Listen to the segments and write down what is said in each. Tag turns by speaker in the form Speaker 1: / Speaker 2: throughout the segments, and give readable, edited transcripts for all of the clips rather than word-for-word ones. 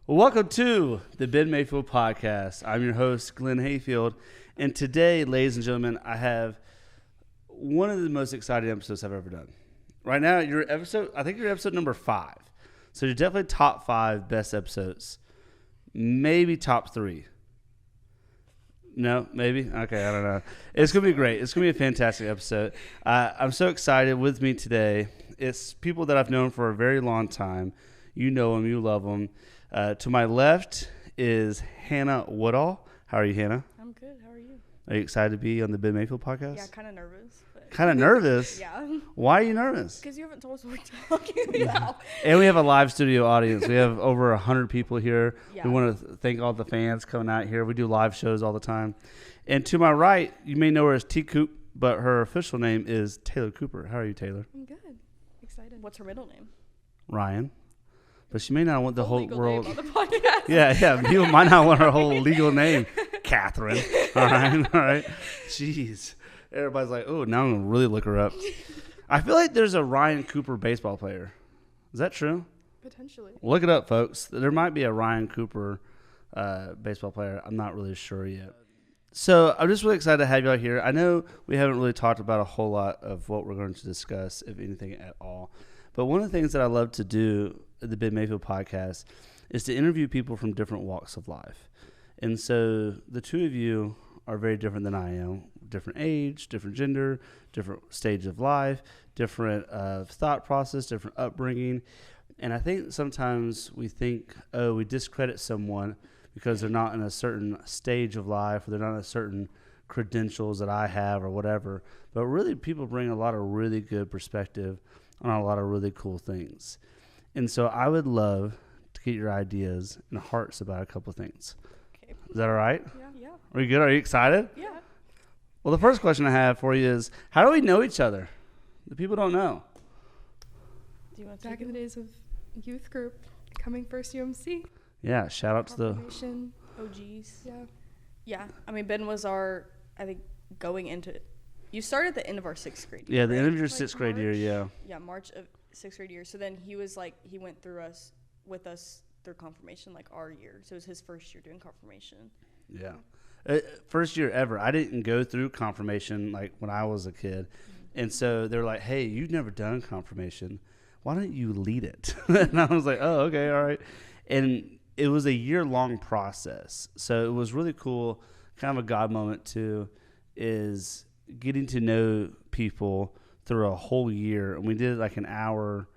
Speaker 1: Welcome to the Ben Mayfield Podcast. I'm your host, Glenn Hayfield, and today, ladies and gentlemen, I have one of the most exciting episodes I've ever done. Right now, I think you're episode number 5. So you're definitely top 5 best episodes. Maybe top 3. No, maybe? Okay, I don't know. It's going to be great. It's going to be a fantastic episode. I'm so excited. With me today, it's people that I've known for a very long time. You know them. You love them. To my left is Hannah Woodall. How are you, Hannah?
Speaker 2: I'm good. How are you?
Speaker 1: Are you excited to be on the Ben Mayfield Podcast?
Speaker 2: Yeah, kind of nervous.
Speaker 1: Kind of nervous?
Speaker 2: Yeah.
Speaker 1: Why are you nervous?
Speaker 2: Because you haven't told us what we're talking about.
Speaker 1: And we have a live studio audience. We have over 100 people here.
Speaker 2: Yeah.
Speaker 1: We want to thank all the fans coming out here. We do live shows all the time. And to my right, you may know her as T. Coop, but her official name is Taylor Cooper. How are you, Taylor?
Speaker 2: I'm good. Excited. What's her middle name?
Speaker 1: Ryan. But she may not want the whole
Speaker 2: legal
Speaker 1: world.
Speaker 2: Name on the podcast.
Speaker 1: Yeah. People might not want her whole legal name, Catherine. All right. Jeez. Everybody's like, oh, now I'm going to really look her up. I feel like there's a Ryan Cooper baseball player. Is that true?
Speaker 2: Potentially.
Speaker 1: Look it up, folks. There might be a Ryan Cooper baseball player. I'm not really sure yet. So I'm just really excited to have you out here. I know we haven't really talked about a whole lot of what we're going to discuss, if anything at all. But one of the things that I love to do at the Ben Mayfield Podcast is to interview people from different walks of life. And so the two of you are very different than I am. Different age, different gender, different stage of life, different thought process, different upbringing. And I think sometimes we think, we discredit someone because they're not in a certain stage of life or they're not in a certain credentials that I have or whatever. But really, people bring a lot of really good perspective on a lot of really cool things. And so I would love to get your ideas and hearts about a couple of things.
Speaker 2: Okay.
Speaker 1: Is that all right?
Speaker 2: Yeah.
Speaker 1: Are you good? Are you excited?
Speaker 2: Yeah.
Speaker 1: Well, the first question I have for you is, how do we know each other? The people don't know.
Speaker 2: Do you want to
Speaker 3: Back in the days of youth group, coming first UMC.
Speaker 1: Yeah, shout out to the...
Speaker 3: Confirmation.
Speaker 2: OGs?
Speaker 3: Yeah.
Speaker 2: Yeah. I mean, Ben was our, I think, going into it. You started at the end of our 6th grade year.
Speaker 1: Yeah, the end of your
Speaker 2: Like
Speaker 1: 6th grade year, yeah.
Speaker 2: Yeah, March of 6th grade year. So then he was like, he went through us, with us through confirmation, like our year. So it was his first year doing confirmation.
Speaker 1: Yeah. First year ever. I didn't go through confirmation like when I was a kid.
Speaker 2: Mm-hmm.
Speaker 1: And so they're like, hey, you've never done confirmation. Why don't you lead it? And I was like, oh, okay, all right. And it was a year-long process. So it was really cool. Kind of a God moment, too, is getting to know people through a whole year. And we did like an hour.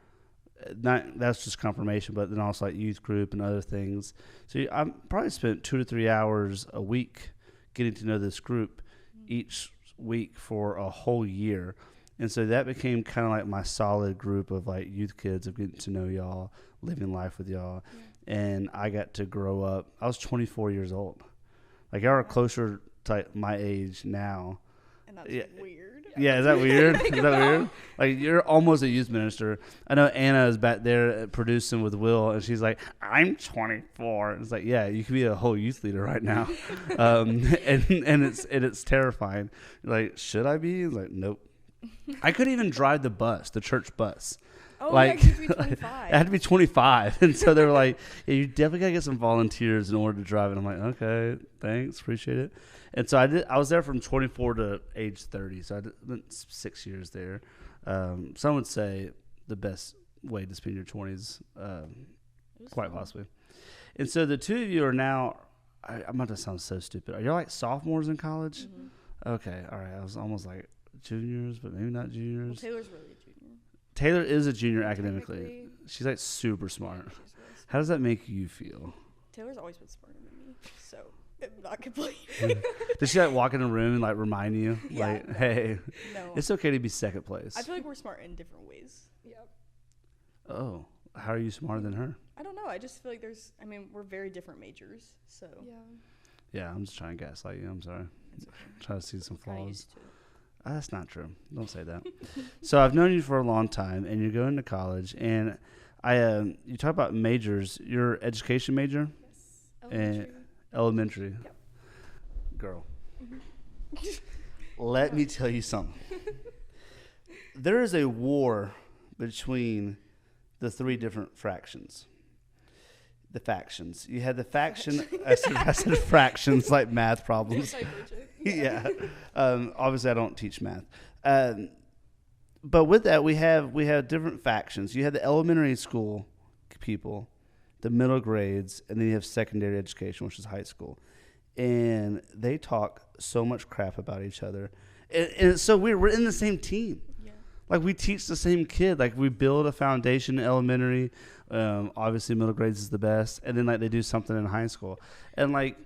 Speaker 1: That's just confirmation, but then also like youth group and other things. So I probably spent 2 to 3 hours a week getting to know this group each week for a whole year. And so that became kind of like my solid group of like youth kids of getting to know y'all, living life with y'all. Yeah. And I got to grow up. I was 24 years old. Like y'all are closer to my age now.
Speaker 2: And that's weird.
Speaker 1: Yeah, is that weird? Is that weird? Like, you're almost a youth minister. I know Anna is back there producing with Will, and she's like, I'm 24. And it's like, yeah, you could be a whole youth leader right now. And it's terrifying. You're like, should I be? It's like, nope. I couldn't even drive the church bus.
Speaker 2: Oh,
Speaker 1: like,
Speaker 2: yeah, you had to be 25.
Speaker 1: I had to be 25. And so they were like, yeah, you definitely got to get some volunteers in order to drive it. I'm like, okay, thanks, appreciate it. And so I was there from 24 to age 30. So I spent 6 years there. Some would say the best way to spend your 20s, quite possibly. And so the two of you are now, I'm about to sound so stupid. Are you like sophomores in college? Mm-hmm. Okay, all right. I was almost like juniors, but maybe not juniors.
Speaker 2: Well, Taylor's really a junior.
Speaker 1: Taylor is a junior academically. She's like super smart.
Speaker 2: Really smart.
Speaker 1: How does that make you feel?
Speaker 2: Taylor's always been smarter than me, so I'm not complaining.
Speaker 1: Does she like walk in a room and like remind you,
Speaker 2: Yeah,
Speaker 1: like,
Speaker 2: no.
Speaker 1: hey,
Speaker 2: No.
Speaker 1: it's okay to be second place?
Speaker 2: I feel like we're smart in different ways.
Speaker 3: Yep.
Speaker 1: Oh, how are you smarter than her?
Speaker 2: I don't know. I just feel like we're very different majors, so.
Speaker 3: Yeah.
Speaker 1: Yeah, I'm just trying to gaslight you. I'm sorry.
Speaker 2: It's okay.
Speaker 1: Trying to see some
Speaker 2: Kinda
Speaker 1: flaws.
Speaker 2: used to it.
Speaker 1: That's not true. Don't say that. So I've known you for a long time, and you're going to college, and you talk about majors. Your education major?
Speaker 3: Yes.
Speaker 1: And elementary.
Speaker 3: Yep.
Speaker 1: Girl. Let me tell you something. There is a war between the three different fractions. the factions. You had the faction. I said fractions like math problems. Yeah. Obviously, I don't teach math. But with that, we have different factions. You had the elementary school people, the middle grades, and then you have secondary education, which is high school. And they talk so much crap about each other. And it's so weird. We're in the same team. Yeah. Like, we teach the same kid. Like, we build a foundation in elementary. Obviously, middle grades is the best. And then, like, they do something in high school. And, like,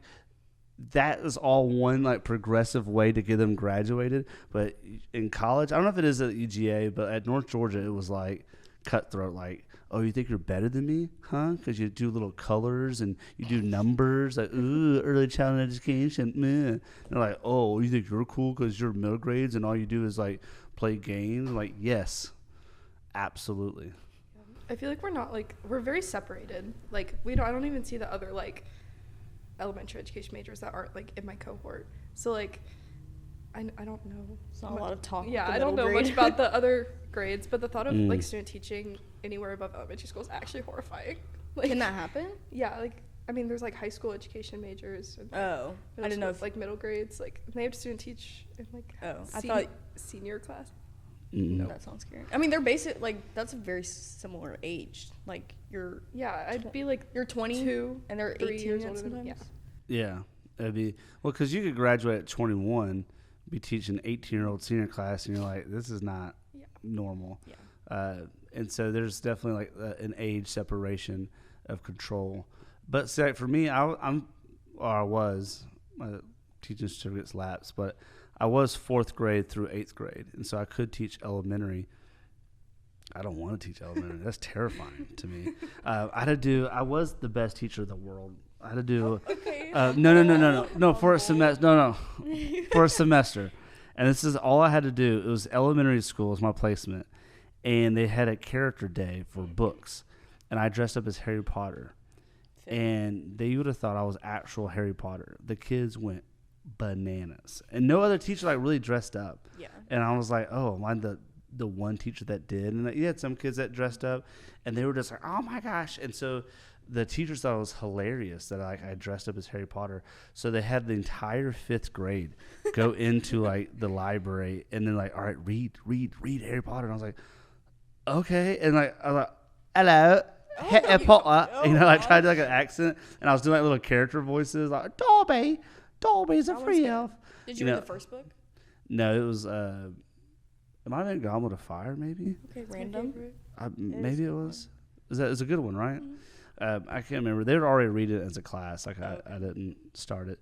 Speaker 1: that is all one, like, progressive way to get them graduated. But in college, I don't know if it is at UGA, but at North Georgia, it was, like, cutthroat. Like, oh, you think you're better than me, huh? Because you do little colors and you do numbers, like, ooh, early childhood education, meh. They're like, oh, you think you're cool because you're middle grades and all you do is, like, play games? I'm like, yes, absolutely.
Speaker 3: I feel like we're very separated. Like, I don't even see the other, like, elementary education majors that aren't, like, in my cohort. So, like, I don't know.
Speaker 2: It's not a lot of talk.
Speaker 3: Yeah, I don't know much about the other grades, but the thought of like student teaching anywhere above elementary school is actually horrifying. Like,
Speaker 2: can that happen?
Speaker 3: Yeah, like, I mean, there's like high school education majors. And,
Speaker 2: I didn't know if
Speaker 3: like middle grades, like they have student teach in like
Speaker 2: I thought
Speaker 3: senior class.
Speaker 1: No.
Speaker 2: That sounds scary. I mean, they're basic, like, that's a very similar age. Like,
Speaker 3: I'd be like
Speaker 2: you're 22 and they're 18
Speaker 3: years older than
Speaker 2: sometimes.
Speaker 1: Yeah, it'd be because you could graduate at 21, be teaching 18-year-old senior class, and you're like, this is not normal. Yeah. And so there's definitely like an age separation of control. But see, like, for me, I was my teaching certificate's lapsed, but I was 4th grade through 8th grade, and so I could teach elementary. I don't want to teach elementary. That's terrifying to me. I was the best teacher in the world. I had to do no for a semester. For a semester, and this is all I had to do. It was elementary school was my placement, and they had a character day for books, and I dressed up as Harry Potter, and you would have thought I was actual Harry Potter. The kids went bananas, and no other teacher like really dressed up. Yeah, and I was like, oh, am I the one teacher that did? And you had some kids that dressed up, and they were just like, oh my gosh, and so the teachers thought it was hilarious that I dressed up as Harry Potter. So they had the entire 5th grade go into like the library and then like, all right, read Harry Potter. And I was like, okay. And like, I was like, hello, Harry Potter. I tried to like an accent, and I was doing like little character voices like, Dobby's a free elf.
Speaker 2: Did you read the first book?
Speaker 1: No, it was, it might have been Goblet of Fire, maybe.
Speaker 2: Okay, random.
Speaker 1: Maybe it was. It's a good one, right? Mm-hmm. I can't remember. They would already read it as a class. Like I didn't start it,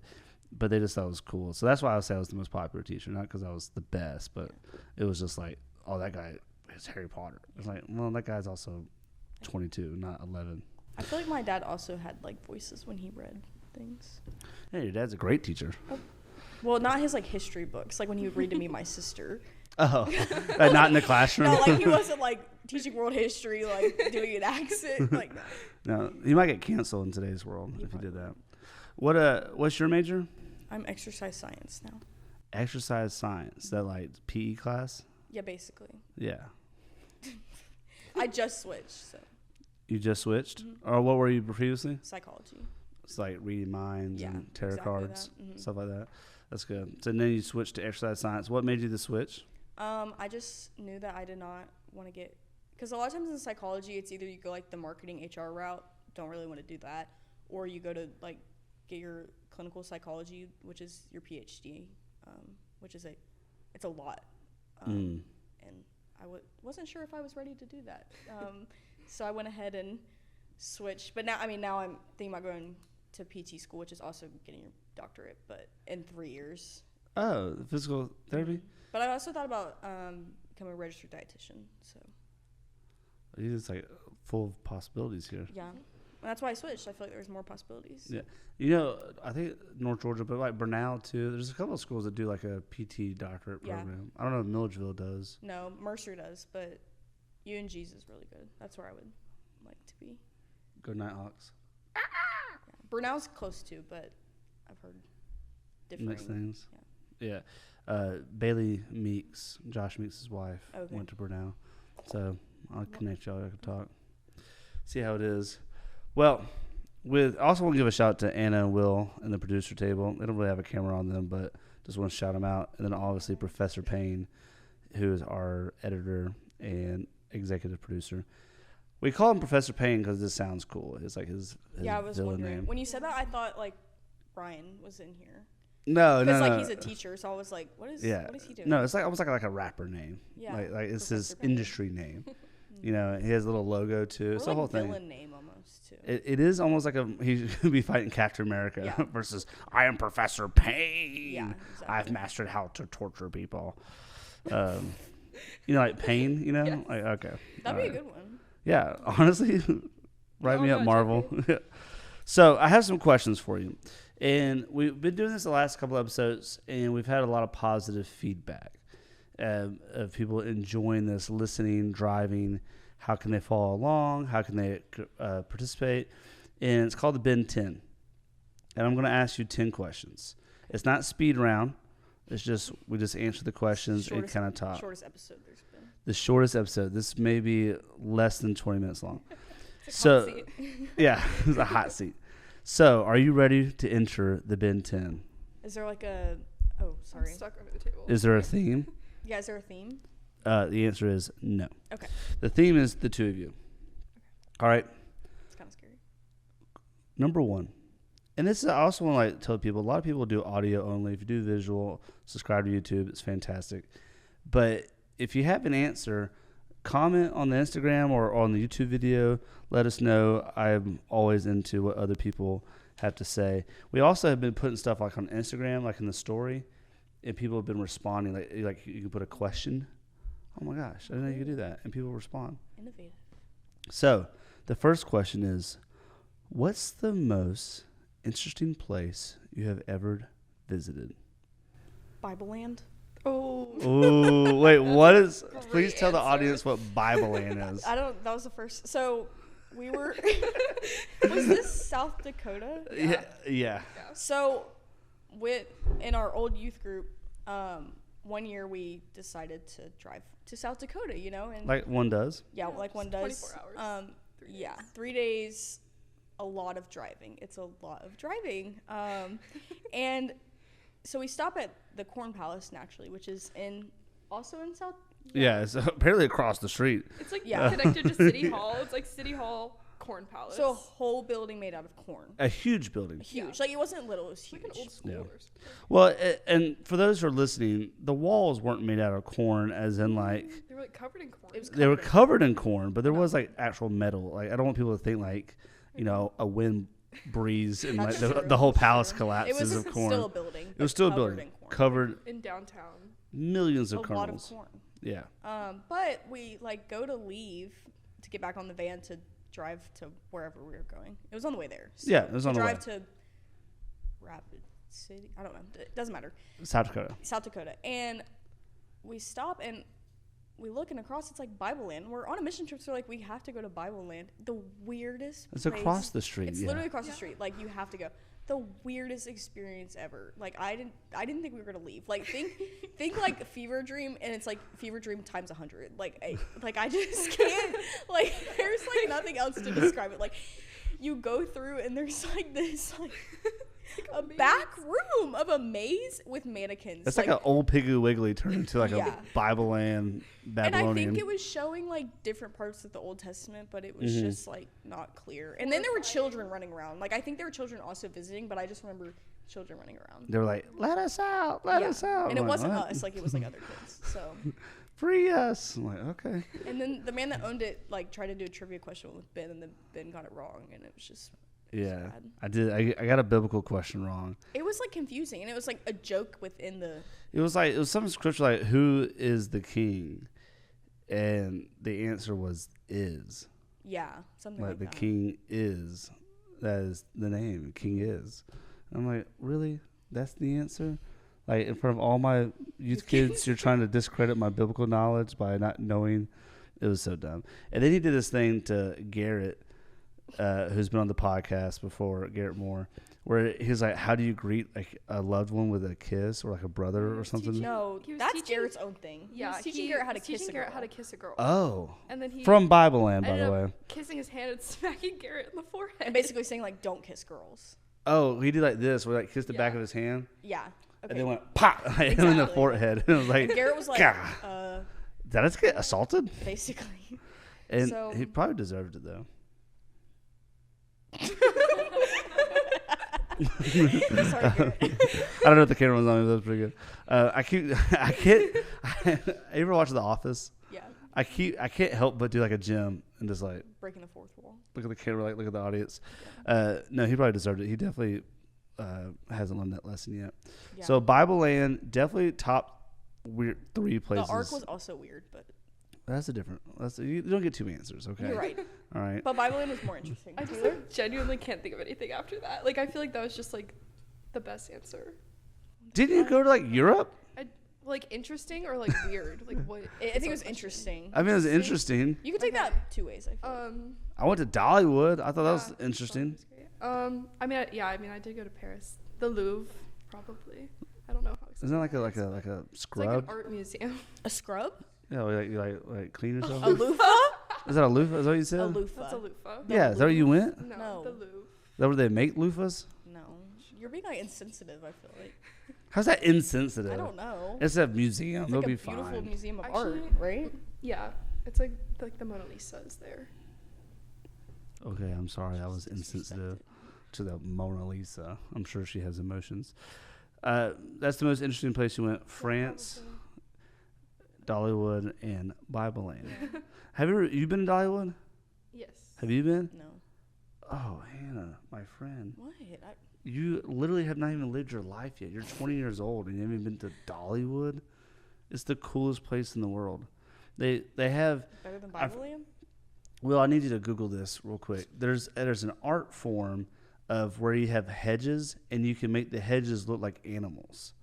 Speaker 1: but they just thought it was cool. So that's why I would say I was the most popular teacher, not because I was the best, but it was just like, oh, that guy is Harry Potter. It's like, well, that guy's also 22, not 11.
Speaker 2: I feel like my dad also had like voices when he read things.
Speaker 1: Hey, your dad's a great teacher.
Speaker 2: Well, not his like history books. Like when he would read to me my sister.
Speaker 1: Oh, not in the classroom.
Speaker 2: No, like he wasn't like teaching world history, like doing an accent. Like
Speaker 1: no, you might get canceled in today's world if you did that. What's your major?
Speaker 2: I'm exercise science now.
Speaker 1: Exercise science. That like PE class?
Speaker 2: Yeah, basically.
Speaker 1: Yeah.
Speaker 2: I just switched. So.
Speaker 1: You just switched, or what were you previously?
Speaker 2: Psychology.
Speaker 1: It's like reading minds and tarot cards, stuff like that. That's good. So then you switched to exercise science. What made you the switch?
Speaker 2: I just knew that I did not want to get, because a lot of times in psychology, it's either you go like the marketing HR route, don't really want to do that, or you go to like get your clinical psychology, which is your PhD, which is it's a lot, and I wasn't sure if I was ready to do that, so I went ahead and switched. But now I'm thinking about going to PT school, which is also getting your doctorate, but in 3 years.
Speaker 1: Oh, physical therapy.
Speaker 2: But I also thought about becoming a registered dietitian. So
Speaker 1: it's like full of possibilities here.
Speaker 2: Yeah, and that's why I switched. I feel like there's more possibilities.
Speaker 1: Yeah, I think North Georgia, but like Bernal too. There's a couple of schools that do like a PT doctorate program. I don't know if Milledgeville does.
Speaker 2: No, Mercer does, but UNG's is really good. That's where I would like to be.
Speaker 1: Go Nighthawks.
Speaker 2: Yeah. Bernal's close too, but I've heard different
Speaker 1: mixed things. Yeah. Bailey Meeks, Josh Meeks' wife, went to Bernal. So I'll connect y'all. I can talk. See how it is. Well, I also want to give a shout out to Anna and Will and the producer table. They don't really have a camera on them, but just want to shout them out. And then obviously Professor Payne, who is our editor and executive producer. We call him Professor Payne because this sounds cool. It's like his
Speaker 2: I was
Speaker 1: villain
Speaker 2: wondering.
Speaker 1: name.
Speaker 2: When you said that, I thought like Ryan was in here.
Speaker 1: No.
Speaker 2: Because like he's a teacher, so I was like, what is he doing?
Speaker 1: No, it's like almost like a rapper name.
Speaker 2: Yeah.
Speaker 1: Like it's
Speaker 2: Professor
Speaker 1: his
Speaker 2: Payne.
Speaker 1: industry name. You know, he has a little logo too.
Speaker 2: Or
Speaker 1: It's
Speaker 2: like
Speaker 1: the whole thing.
Speaker 2: villain name almost too.
Speaker 1: It is almost like he could be fighting Captain America
Speaker 2: Yeah.
Speaker 1: versus I am Professor Payne.
Speaker 2: Yeah, exactly.
Speaker 1: I've mastered how to torture people. You know, like Pain. You know,
Speaker 3: Yes.
Speaker 1: like okay.
Speaker 2: That'd be a good one.
Speaker 1: Yeah, honestly, write
Speaker 3: Oh,
Speaker 1: me up,
Speaker 3: God,
Speaker 1: Marvel. So I have some questions for you, and we've been doing this the last couple episodes, and we've had a lot of positive feedback of people enjoying this, listening, driving. How can they follow along? How can they participate? And it's called the Ben 10, and I'm going to ask you 10 questions. It's not speed round. It's just we just answer the questions and kind of talk.
Speaker 2: Shortest episode there's been.
Speaker 1: The shortest episode. This may be less than 20 minutes long.
Speaker 3: It's a hot seat.
Speaker 1: Yeah, it's a hot seat. So, are you ready to enter the Ben 10?
Speaker 2: Is there like a? Oh, sorry.
Speaker 3: I'm stuck under the table.
Speaker 1: Is there a theme?
Speaker 2: Yeah, is there a theme?
Speaker 1: The answer is no.
Speaker 2: Okay.
Speaker 1: The theme is the two of you. All right.
Speaker 2: It's kind of scary.
Speaker 1: Number one. And this is I also want to like tell people, a lot of people do audio only. If you do visual, subscribe to YouTube. It's fantastic. But if you have an answer, comment on the Instagram or on the YouTube video. Let us know. I'm always into what other people have to say. We also have been putting stuff like on Instagram, like in the story, and people have been responding. Like you can put a question. Oh my gosh, I didn't know you could do that, and people respond.
Speaker 2: Innovative.
Speaker 1: So the first question is, what's the most interesting place you have ever visited?
Speaker 2: Bible Land.
Speaker 3: Oh.
Speaker 1: Oh, wait, what is?
Speaker 3: Great
Speaker 1: Please tell the
Speaker 3: answer.
Speaker 1: audience what Bible Land is.
Speaker 2: I don't. That was the first. So we were. Was this South Dakota?
Speaker 1: Yeah.
Speaker 2: So, in our old youth group, one year we decided to drive to South Dakota. You know, and
Speaker 1: Like one does.
Speaker 2: yeah, like one does.
Speaker 3: 24 hours. 3 days.
Speaker 2: 3 days. A lot of driving. It's a lot of driving. And so we stop at the Corn Palace naturally, which is also in South.
Speaker 1: Yeah, it's apparently across the street.
Speaker 3: It's like
Speaker 2: Yeah.
Speaker 3: connected to City Hall. It's like City Hall, Corn Palace.
Speaker 2: So a whole building made out of corn.
Speaker 1: A huge building.
Speaker 2: Huge.
Speaker 3: Yeah.
Speaker 2: Like it wasn't little. It was
Speaker 3: It's like
Speaker 2: huge.
Speaker 3: an old school
Speaker 1: Yeah.
Speaker 3: or something.
Speaker 1: Well, and for those who are listening, the walls weren't made out of corn, as in like
Speaker 3: They were like covered in corn.
Speaker 2: It was
Speaker 1: they were
Speaker 2: covered in
Speaker 1: covered in corn, but there was like actual metal. Like I don't want people to think like, a wind breeze and like
Speaker 2: That's
Speaker 1: the,
Speaker 2: true.
Speaker 1: the whole
Speaker 2: That's
Speaker 1: palace
Speaker 2: true. It
Speaker 1: collapses
Speaker 2: was
Speaker 1: of corn.
Speaker 2: still a building.
Speaker 1: It was still a building
Speaker 2: in corn.
Speaker 1: covered
Speaker 3: in downtown.
Speaker 1: millions
Speaker 2: A
Speaker 1: of
Speaker 2: lot of
Speaker 1: kernels.
Speaker 2: corn.
Speaker 1: Yeah.
Speaker 2: But we like go to leave to get back on the van to drive to wherever we were going. It was on the way there. So
Speaker 1: Yeah, it was on the way.
Speaker 2: drive to Rapid City. I don't know. It doesn't matter.
Speaker 1: South Dakota.
Speaker 2: South Dakota. And we stop and we look and across, it's like Bible Land. We're on a mission trip, so like we have to go to Bible Land. The weirdest
Speaker 1: It's
Speaker 2: place.
Speaker 1: across the street.
Speaker 2: It's
Speaker 1: yeah.
Speaker 2: literally across the street. Like you have to go. The weirdest experience ever. Like I didn't think we were gonna leave. Like think like Fever Dream, and it's like Fever Dream times 100. Like I just can't. Like there's like nothing else to describe it. Like you go through and there's like this like a back room of a maze with mannequins.
Speaker 1: It's like an old Piggly Wiggly turned into like
Speaker 2: Yeah.
Speaker 1: a Bible Land
Speaker 2: and
Speaker 1: Babylonian.
Speaker 2: I think it was showing like different parts of the Old Testament, but it was
Speaker 1: Mhm.
Speaker 2: just like not clear. And then there were children running around. Like I think there were children also visiting, but I just remember children running around.
Speaker 1: They were like, "Let us out! Let
Speaker 2: Yeah.
Speaker 1: us out!"
Speaker 2: And
Speaker 1: I'm
Speaker 2: it
Speaker 1: like,
Speaker 2: wasn't
Speaker 1: "What?"
Speaker 2: us, like it was like other kids. So
Speaker 1: Free us! I'm like, okay.
Speaker 2: and then the man that owned it like tried to do a trivia question with Ben, and then Ben got it wrong, and it was just
Speaker 1: Yeah,
Speaker 2: sad.
Speaker 1: I did. I got a biblical question wrong.
Speaker 2: It was like confusing, and it was like a joke within the.
Speaker 1: It was some scripture like, "Who is the king?" And the answer was "is."
Speaker 2: Yeah, something
Speaker 1: Like
Speaker 2: like
Speaker 1: the
Speaker 2: that.
Speaker 1: king is. That is the name. King is. I'm like, really? That's the answer? Like in front of all my youth kids, you're trying to discredit my biblical knowledge by not knowing. It was so dumb. And then he did this thing to Garrett, who's been on the podcast before, Garrett Moore, where he's like, how do you greet like a loved one with a kiss or like a brother or something?
Speaker 2: No,
Speaker 3: He was
Speaker 2: that's
Speaker 3: teaching-
Speaker 2: Garrett's own thing.
Speaker 3: Yeah,
Speaker 2: he was teaching Garrett how to
Speaker 3: was teaching
Speaker 2: kiss a
Speaker 3: Garrett
Speaker 2: girl.
Speaker 3: how to kiss a girl.
Speaker 1: Oh.
Speaker 3: And then he
Speaker 1: From Bible Land, by
Speaker 3: ended
Speaker 1: the
Speaker 3: up
Speaker 1: way.
Speaker 3: kissing his hand and smacking Garrett in the forehead.
Speaker 2: And basically saying like, don't kiss girls.
Speaker 1: Oh, he did like this, where like kissed the back
Speaker 3: Yeah.
Speaker 1: of his hand,
Speaker 2: Yeah. Okay.
Speaker 1: and then went pop hit him in the
Speaker 2: Exactly.
Speaker 1: forehead. And it was like,
Speaker 2: And Garrett was like,
Speaker 1: "Gah." Did I just get assaulted?
Speaker 2: basically.
Speaker 1: And
Speaker 2: So-
Speaker 1: he probably deserved it though.
Speaker 2: Sorry, Garrett.
Speaker 1: I don't know if the camera was on me, but that was pretty good. I can't. You ever watch The Office?
Speaker 2: Yeah.
Speaker 1: I can't help but do like a Jim and just like
Speaker 2: Breaking the fourth wall.
Speaker 1: look at the camera, like look at the audience. No, he probably deserved it. He definitely hasn't learned that lesson yet.
Speaker 2: Yeah.
Speaker 1: So Bible Land, definitely top weird 3 places.
Speaker 2: The arc was also weird, but
Speaker 1: That's a different. You don't get 2 answers, okay?
Speaker 2: you're right.
Speaker 1: All right.
Speaker 2: But Bible Land was more interesting.
Speaker 3: I just
Speaker 2: Taylor?
Speaker 3: like, genuinely can't think of anything after that. Like I feel like that was just like the best answer.
Speaker 1: Didn't you go to like Europe?
Speaker 3: Like interesting or like weird? Like what?
Speaker 2: I think it was interesting.
Speaker 1: I mean, it was interesting.
Speaker 2: You could take
Speaker 3: Okay.
Speaker 2: that 2 ways. I feel.
Speaker 1: I went to Dollywood. I thought that was
Speaker 3: Yeah,
Speaker 1: interesting.
Speaker 3: was great. I mean, I did go to Paris. The Louvre, probably. I don't know how.
Speaker 1: Isn't that like a
Speaker 3: exciting that is.
Speaker 1: like a
Speaker 3: It's like
Speaker 1: scrub?
Speaker 3: an art museum.
Speaker 2: A scrub?
Speaker 1: Yeah, like clean yourself.
Speaker 2: A loofah?
Speaker 1: Is that a loofah? Is that what you said?
Speaker 2: A loofah.
Speaker 3: That's a loofah.
Speaker 1: Yeah, is that where you went? Is
Speaker 3: No,
Speaker 2: No.
Speaker 3: the Louvre.
Speaker 1: that where they make loofahs?
Speaker 2: No. You're being like insensitive, I feel like.
Speaker 1: How's that insensitive?
Speaker 2: I don't know.
Speaker 1: It's a museum.
Speaker 2: It's
Speaker 1: They'll
Speaker 2: like a
Speaker 1: be
Speaker 2: beautiful
Speaker 1: fine.
Speaker 2: museum of
Speaker 3: Actually-
Speaker 2: art, right?
Speaker 3: Yeah, it's like the Mona Lisa is there.
Speaker 1: Okay, I'm sorry. I was insensitive to the Mona Lisa. I'm sure she has emotions. That's the most interesting place you went. France, Dollywood, and Bible Land. Have you been to Dollywood?
Speaker 3: Yes.
Speaker 1: Have you been?
Speaker 2: No.
Speaker 1: Oh, Hannah, my friend.
Speaker 2: What?
Speaker 1: You literally have not even lived your life yet. You're 20 years old and you haven't even been to Dollywood. It's the coolest place in the world. They have.
Speaker 2: Better than Bible Land?
Speaker 1: Well, I need you to Google this real quick. There's an art form of where you have hedges and you can make the hedges look like animals,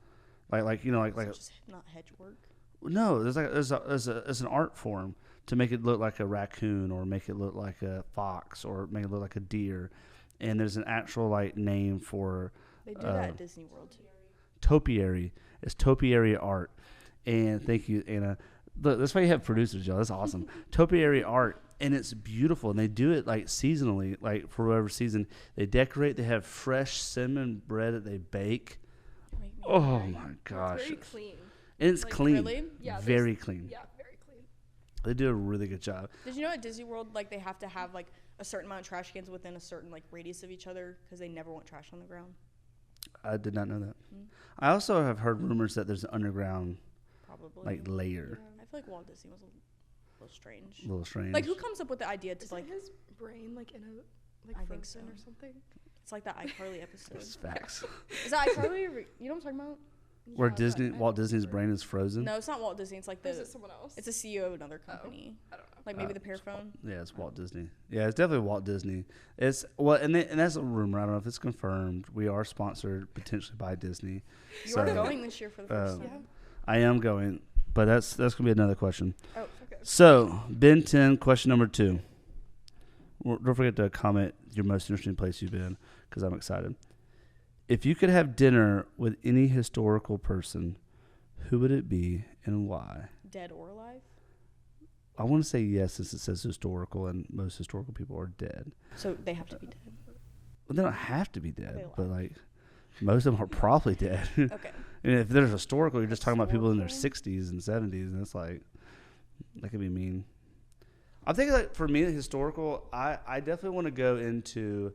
Speaker 1: like
Speaker 2: Just not hedge work.
Speaker 1: no. There's an art form to make it look like a raccoon or make it look like a fox or make it look like a deer, and there's an actual like name for
Speaker 2: They do that at Disney World too.
Speaker 1: topiary. It's topiary art. And thank you, Anna. Look, that's why you have producers, y'all. That's awesome. Topiary art, and it's beautiful. And they do it like seasonally, like for whatever season. They decorate. They have fresh cinnamon bread that they bake.
Speaker 2: You make me
Speaker 1: Oh
Speaker 2: hungry.
Speaker 1: my gosh!
Speaker 3: It's very clean.
Speaker 1: And it's
Speaker 3: Like,
Speaker 1: clean.
Speaker 2: really?
Speaker 3: Yeah,
Speaker 1: very clean.
Speaker 3: Yeah, very clean.
Speaker 1: They do a really good job.
Speaker 2: Did you know at Disney World, like they have to have like a certain amount of trash cans within a certain like radius of each other because they never want trash on the ground?
Speaker 1: I did not know that.
Speaker 2: Mm.
Speaker 1: I also have heard rumors that there's an underground
Speaker 2: Probably.
Speaker 1: like layer.
Speaker 2: I feel like Walt Disney was a little strange.
Speaker 1: A little strange.
Speaker 2: Like who comes up with the idea to
Speaker 3: Is
Speaker 2: like?
Speaker 3: his brain like in a
Speaker 2: I think
Speaker 3: frozen
Speaker 2: so.
Speaker 3: or something?
Speaker 2: It's like that iCarly episode.
Speaker 1: It's facts.
Speaker 2: Is that iCarly? You know what I'm talking about?
Speaker 1: Where
Speaker 3: Yeah,
Speaker 1: Walt Disney's brain is frozen.
Speaker 2: No, it's not Walt Disney. It's like
Speaker 3: Or is
Speaker 2: the.
Speaker 3: it someone else?
Speaker 2: It's a CEO of another company.
Speaker 3: I don't know.
Speaker 2: Like maybe the Paraphone.
Speaker 1: Yeah, it's Walt Disney. Yeah, it's definitely Walt Disney. It's and that's a rumor. I don't know if it's confirmed. We are sponsored potentially by Disney.
Speaker 2: You are going this year for the first
Speaker 3: Yeah.
Speaker 2: time.
Speaker 1: I am going, but that's gonna be another question.
Speaker 2: Oh,
Speaker 3: Okay.
Speaker 1: So Ben 10, question number 2. Don't forget to comment your most interesting place you've been, because I'm excited. If you could have dinner with any historical person, who would it be and why?
Speaker 2: dead or alive.
Speaker 1: I want to say yes, since it says historical, and most historical people are dead.
Speaker 2: So they have to be dead.
Speaker 1: Well, they don't have to be dead,
Speaker 2: they
Speaker 1: but
Speaker 2: alive?
Speaker 1: like most of them are probably dead.
Speaker 2: Okay.
Speaker 1: And if there's historical, you're just talking about people in their
Speaker 2: Historical?
Speaker 1: 60s and 70s, and it's like that could be mean. I'm thinking like for me, historical, I definitely want to go into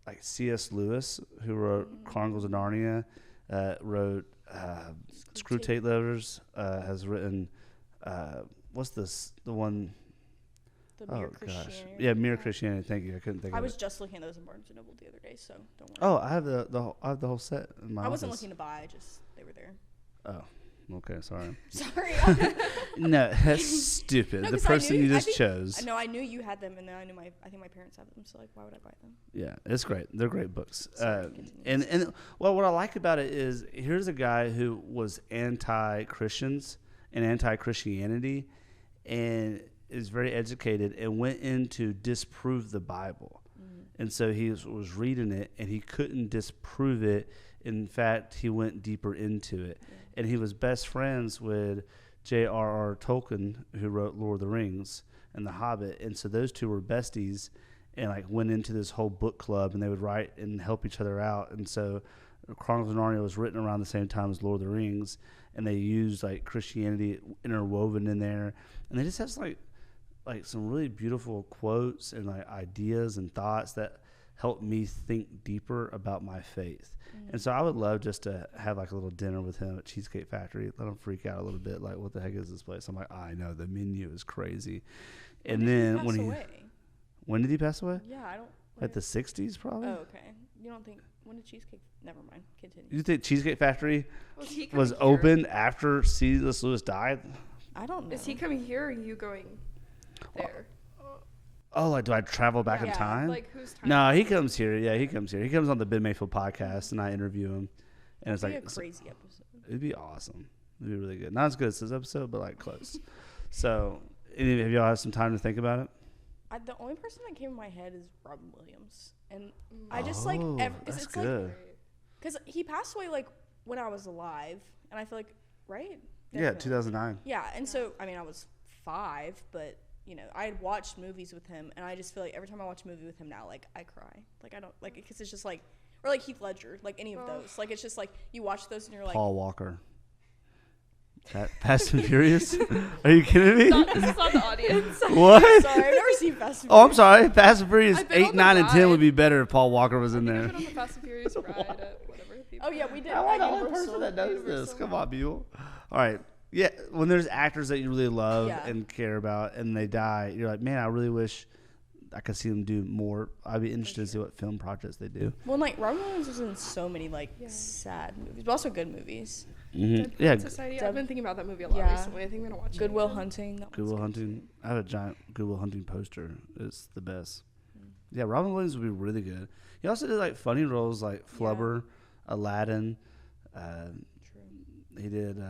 Speaker 1: like C.S. Lewis, who wrote Chronicles of Narnia, wrote Screw Tape Letters, has written what's this the one
Speaker 2: The
Speaker 1: oh
Speaker 2: Mere
Speaker 1: gosh
Speaker 2: Christianity.
Speaker 1: yeah Mere Christianity. Thank you. I couldn't think
Speaker 2: I
Speaker 1: of
Speaker 2: was
Speaker 1: it.
Speaker 2: just looking at those in Barnes and Noble the other day, so don't worry.
Speaker 1: Oh, I have I have the whole set in my
Speaker 2: I wasn't
Speaker 1: office.
Speaker 2: looking to buy. Just they were there.
Speaker 1: Oh, okay, sorry.
Speaker 2: Sorry.
Speaker 1: No, that's stupid.
Speaker 2: No,
Speaker 1: The
Speaker 2: 'cause I
Speaker 1: person
Speaker 2: knew-
Speaker 1: you
Speaker 2: I
Speaker 1: just
Speaker 2: think-
Speaker 1: chose.
Speaker 2: No, I knew you had them, and then I knew I think my parents had them. So like, why would I buy them?
Speaker 1: Yeah, it's great. They're great books.
Speaker 2: Sorry, continue.
Speaker 1: And well, what I like about it is here's a guy who was anti-Christians and anti-Christianity, and is very educated and went in to disprove the Bible. And so he was reading it, and he couldn't disprove it. In fact, he went deeper into it. Yeah. And he was best friends with J.R.R. Tolkien, who wrote Lord of the Rings and The Hobbit. And so those two were besties and, like, went into this whole book club, and they would write and help each other out. And so Chronicles of Narnia was written around the same time as Lord of the Rings, and they used, like, Christianity interwoven in there. And they just have, like some really beautiful quotes and like ideas and thoughts that help me think deeper about my faith. And so I would love just to have like a little dinner with him at Cheesecake Factory, let him freak out a little bit, like, what the heck is this place? I'm like, I know, the menu is crazy. And then when did he pass away?
Speaker 2: Yeah, I don't.
Speaker 1: Like the 60s probably?
Speaker 2: Oh, okay. You don't think, when did Cheesecake, never mind, continue.
Speaker 1: You think Cheesecake Factory was open after C.S. Lewis died?
Speaker 2: I don't know.
Speaker 3: Is he coming here or are you going there?
Speaker 1: Oh, like, do I travel back in time?
Speaker 3: Like, who's time?
Speaker 1: No, he comes here. Yeah, he comes here. He comes on the Ben Mayfield podcast, and I interview him. And it's like
Speaker 2: a crazy episode.
Speaker 1: It'd be awesome. It'd be really good. Not as good as this episode, but like close. So, any of y'all have some time to think about it?
Speaker 2: The only person that came in my head is Robin Williams, and I just like because it's
Speaker 1: good.
Speaker 2: like because he passed away like when I was alive, and I feel like right.
Speaker 1: Yeah, 2009.
Speaker 2: Yeah, and so I mean I was 5, but you know I had watched movies with him, and I just feel like every time I watch a movie with him now, like I cry, like I don't like because it's just like or like Heath Ledger, like any of those, like it's just like you watch those and you're like
Speaker 1: Paul Walker. Fast and Furious? Are you kidding me?
Speaker 3: This is not the audience.
Speaker 1: What?
Speaker 2: Sorry, I've never seen Fast and Furious.
Speaker 1: Oh, I'm sorry. Fast and Furious 8, 9, and 10
Speaker 3: ride.
Speaker 1: would be better if Paul Walker was in
Speaker 3: I've
Speaker 1: there.
Speaker 3: been on the Fast and Furious ride at whatever.
Speaker 2: Oh yeah, we did.
Speaker 1: I'm
Speaker 2: at
Speaker 1: the only
Speaker 2: Universal.
Speaker 1: person that knows
Speaker 3: Universal.
Speaker 1: this. Come on, Buell. All right. Yeah, when there's actors that you really love
Speaker 2: Yeah.
Speaker 1: and care about and they die, you're like, man, I really wish I could see them do more. I'd be interested to see what film projects they do.
Speaker 2: Well, like Robin Williams was in so many like sad movies, but also good movies.
Speaker 1: Mm-hmm. Yeah,
Speaker 3: Society. I've been thinking about that movie a lot recently. I think I'm gonna watch
Speaker 2: Good Will
Speaker 3: it.
Speaker 2: Hunting. that
Speaker 1: Good
Speaker 2: one's
Speaker 1: Will
Speaker 2: good.
Speaker 1: Hunting. I have a giant Good Will Hunting poster. It's the best. Yeah, Robin Williams would be really good. He also did like funny roles like Flubber, Aladdin.
Speaker 2: True.
Speaker 1: He did.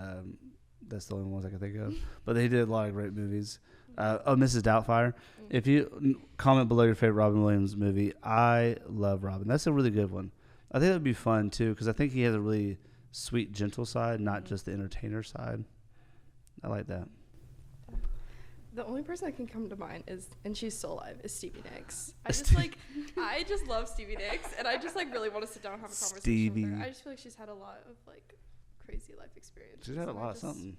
Speaker 1: That's the only ones I can think of. But he did a lot of great movies. Mrs. Doubtfire. If you comment below your favorite Robin Williams movie, I love Robin. That's a really good one. I think that would be fun too because I think he has a really sweet, gentle side, not just the entertainer side. I like that.
Speaker 3: The only person that can come to mind is, and she's still alive, is Stevie Nicks. I just love Stevie Nicks, and I just like really want to sit down and have a conversation with her. I just feel like she's had a lot of like crazy life experiences.
Speaker 1: She's had a lot of something.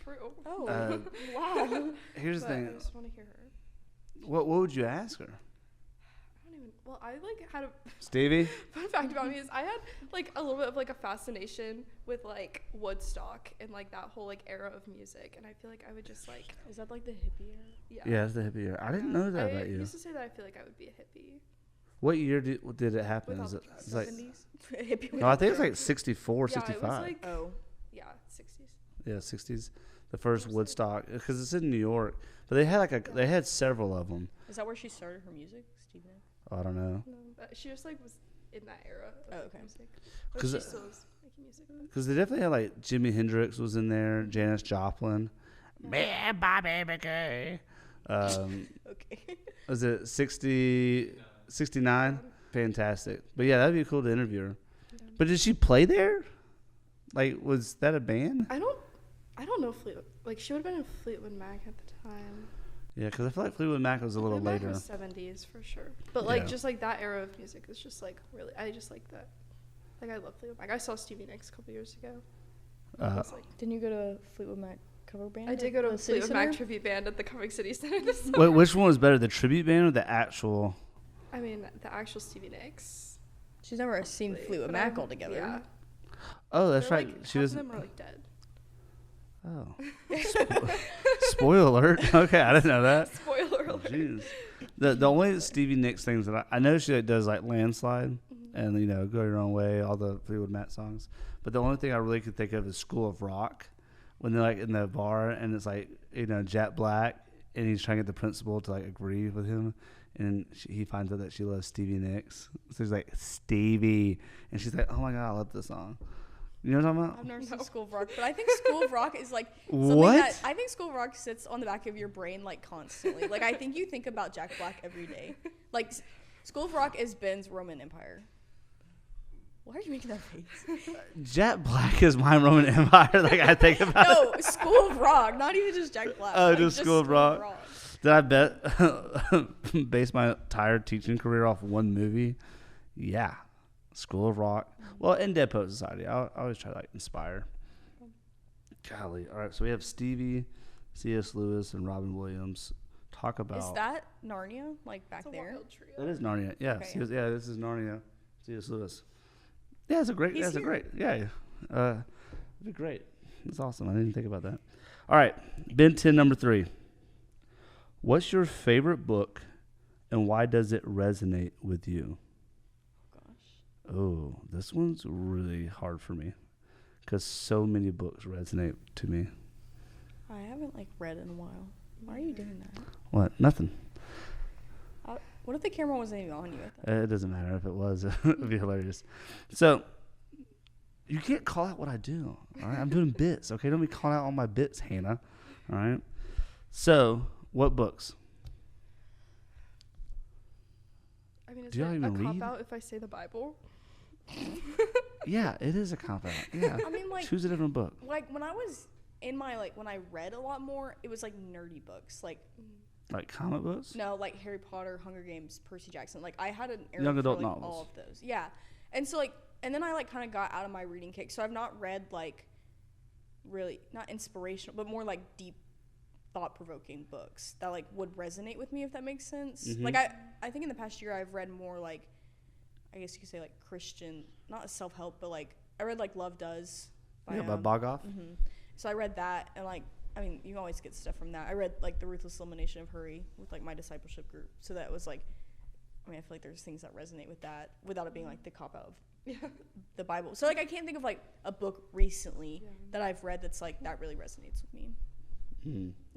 Speaker 3: True.
Speaker 2: Oh, wow.
Speaker 1: Here's the thing.
Speaker 3: I just want to hear her.
Speaker 1: What would you ask her?
Speaker 3: I don't even. Well, I like had a
Speaker 1: Stevie?
Speaker 3: fun fact about me is I had like a little bit of like a fascination with like Woodstock and like that whole like era of music, and I feel like I would just like
Speaker 2: Is that like the hippie era?
Speaker 1: Yeah, it's the hippie year. I didn't know that about
Speaker 3: I
Speaker 1: you.
Speaker 3: used to say that I feel like I would be a hippie.
Speaker 1: What year did it happen?
Speaker 3: Without
Speaker 1: Is it
Speaker 3: the
Speaker 1: it's like,
Speaker 2: 70s? Hippie
Speaker 1: no, I think it's like 64,
Speaker 3: Yeah,
Speaker 1: 65.
Speaker 3: it was like
Speaker 2: Oh.
Speaker 3: yeah, 60s.
Speaker 1: Yeah, 60s. The first Woodstock, because it's in New York. But they had they had several of them.
Speaker 2: Is that where she started her music, Stevie?
Speaker 1: Oh, I don't know.
Speaker 3: No, but she just like was in that era of
Speaker 2: Oh,
Speaker 3: like,
Speaker 2: okay.
Speaker 3: music. But
Speaker 1: 'Cause
Speaker 3: she
Speaker 1: it-
Speaker 3: still is making music.
Speaker 1: Because they definitely had like Jimi Hendrix was in there, Janis Joplin, Bobby McGee.
Speaker 2: Okay.
Speaker 1: Was it 69? Fantastic. But yeah, that'd be cool to interview her. But did she play there? Like, was that a band?
Speaker 3: I don't know Fleetwood. Like she would have been in Fleetwood Mac at the time.
Speaker 1: Yeah, because I feel like Fleetwood Mac was a little
Speaker 3: Fleetwood Mac
Speaker 1: later.
Speaker 3: was 70s for sure. But like
Speaker 1: Yeah.
Speaker 3: just like that era of music is just like really. I just like that. Like I love Fleetwood Mac. I saw Stevie Nicks a couple years ago. I was like,
Speaker 2: Didn't you go to Fleetwood Mac cover band?
Speaker 3: I
Speaker 2: at
Speaker 3: did go to
Speaker 2: the
Speaker 3: a
Speaker 2: City
Speaker 3: Fleetwood Mac
Speaker 2: Center?
Speaker 3: tribute band at the Coming City Center this summer.
Speaker 1: Wait, which one was better, the tribute band or the actual?
Speaker 3: I mean, the actual Stevie Nicks.
Speaker 2: She's never seen
Speaker 3: Like,
Speaker 2: Fleetwood
Speaker 3: but
Speaker 2: Mac
Speaker 3: I'm-
Speaker 2: altogether.
Speaker 3: Yeah.
Speaker 1: Oh, that's
Speaker 3: They're,
Speaker 1: right.
Speaker 3: Like,
Speaker 1: She
Speaker 3: half
Speaker 1: was.
Speaker 3: of them are like dead.
Speaker 1: Oh. Spoiler alert. Okay, I didn't know that.
Speaker 3: Spoiler alert.
Speaker 1: Jeez. The only Stevie Nicks things that I know she like, does like Landslide and Go Your Own Way, all the Fleetwood Mac songs. But the only thing I really could think of is School of Rock, when they're like in the bar and it's like Jet Black and he's trying to get the principal to like agree with him, and he finds out that she loves Stevie Nicks. So he's like Stevie, and she's like, oh my god, I love this song. You know what I'm talking about?
Speaker 2: I've never seen School of Rock, but I think School of Rock is like something
Speaker 1: What?
Speaker 2: that I think School of Rock sits on the back of your brain like constantly. Like I think you think about Jack Black every day. Like School of Rock is Ben's Roman Empire. Why are you making that face?
Speaker 1: Jack Black is my Roman Empire. Like I think about.
Speaker 2: No, School of Rock, not even just Jack Black.
Speaker 1: Oh,
Speaker 2: like,
Speaker 1: just School of Rock. Did I base my entire teaching career off one movie? Yeah, School of Rock. Well, and Dead Poet Society. I always try to like inspire. Golly. All right, so we have Stevie, C.S. Lewis, and Robin Williams. Talk about.
Speaker 2: Is that Narnia? Like back there?
Speaker 1: That is Narnia. Yeah.
Speaker 2: Okay,
Speaker 1: Yeah, this is Narnia. C.S. Lewis. Yeah, it's a great.
Speaker 2: He's
Speaker 1: That's a
Speaker 2: here.
Speaker 1: great. Yeah. It'd be great. That's awesome. I didn't think about that. All right, Ben 10, number 3. What's your favorite book, and why does it resonate with you?
Speaker 2: Gosh.
Speaker 1: Oh, this one's really hard for me, because so many books resonate to me.
Speaker 2: I haven't like read in a while. Why are you doing that?
Speaker 1: What? Nothing.
Speaker 2: What if the camera wasn't even on you? At that?
Speaker 1: It doesn't matter if it was. It'd be hilarious. So, you can't call out what I do. All right, I'm doing bits. Okay, don't be calling out all my bits, Hannah. All right. So, what books?
Speaker 3: I mean, is
Speaker 1: Do y'all
Speaker 3: it
Speaker 1: even
Speaker 3: a
Speaker 1: read?
Speaker 3: cop out if I say the Bible?
Speaker 1: Yeah, it is a cop out. Yeah.
Speaker 2: I mean, like,
Speaker 1: Choose a different book.
Speaker 2: like when I was in my like when I read a lot more, it was like nerdy books, like
Speaker 1: Like comic books?
Speaker 2: no, like Harry Potter, Hunger Games, Percy Jackson. Like I had an era
Speaker 1: Young
Speaker 2: for,
Speaker 1: adult
Speaker 2: like,
Speaker 1: novels.
Speaker 2: all of those. Yeah, and so like, and then I like kind of got out of my reading kick. So I've not read like really not inspirational, but more like deep, thought-provoking books that like would resonate with me if that makes sense.
Speaker 1: Mhm.
Speaker 2: Like I think in the past year I've read more like, I guess you could say like Christian, not self-help, but like I read like Love Does.
Speaker 1: By Bogoff.
Speaker 2: Mm-hmm. So I read that, and like, I mean, you always get stuff from that. I read like The Ruthless Elimination of Hurry with like my discipleship group. So that was like, I mean, I feel like there's things that resonate with that without it being like the cop out of the Bible. So like, I can't think of like a book recently that I've read that's like that really resonates with me.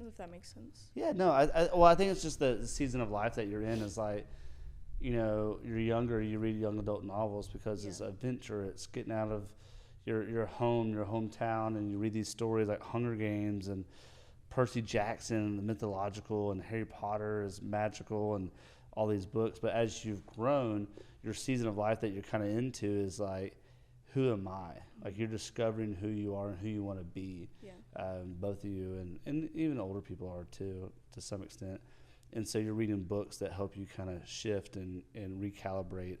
Speaker 2: If that makes sense.
Speaker 1: Yeah, no, I think it's just the season of life that you're in is like, you know, you're younger, you read young adult novels because it's adventure, it's getting out of your home, your hometown, and you read these stories like Hunger Games and Percy Jackson, the mythological, and Harry Potter is magical, and all these books. But as you've grown, your season of life that you're kind of into is like, who am I? Like you're discovering who you are and who you want to be.
Speaker 2: Yeah.
Speaker 1: Both of you, and even older people are too, to some extent. And so you're reading books that help you kind of shift and recalibrate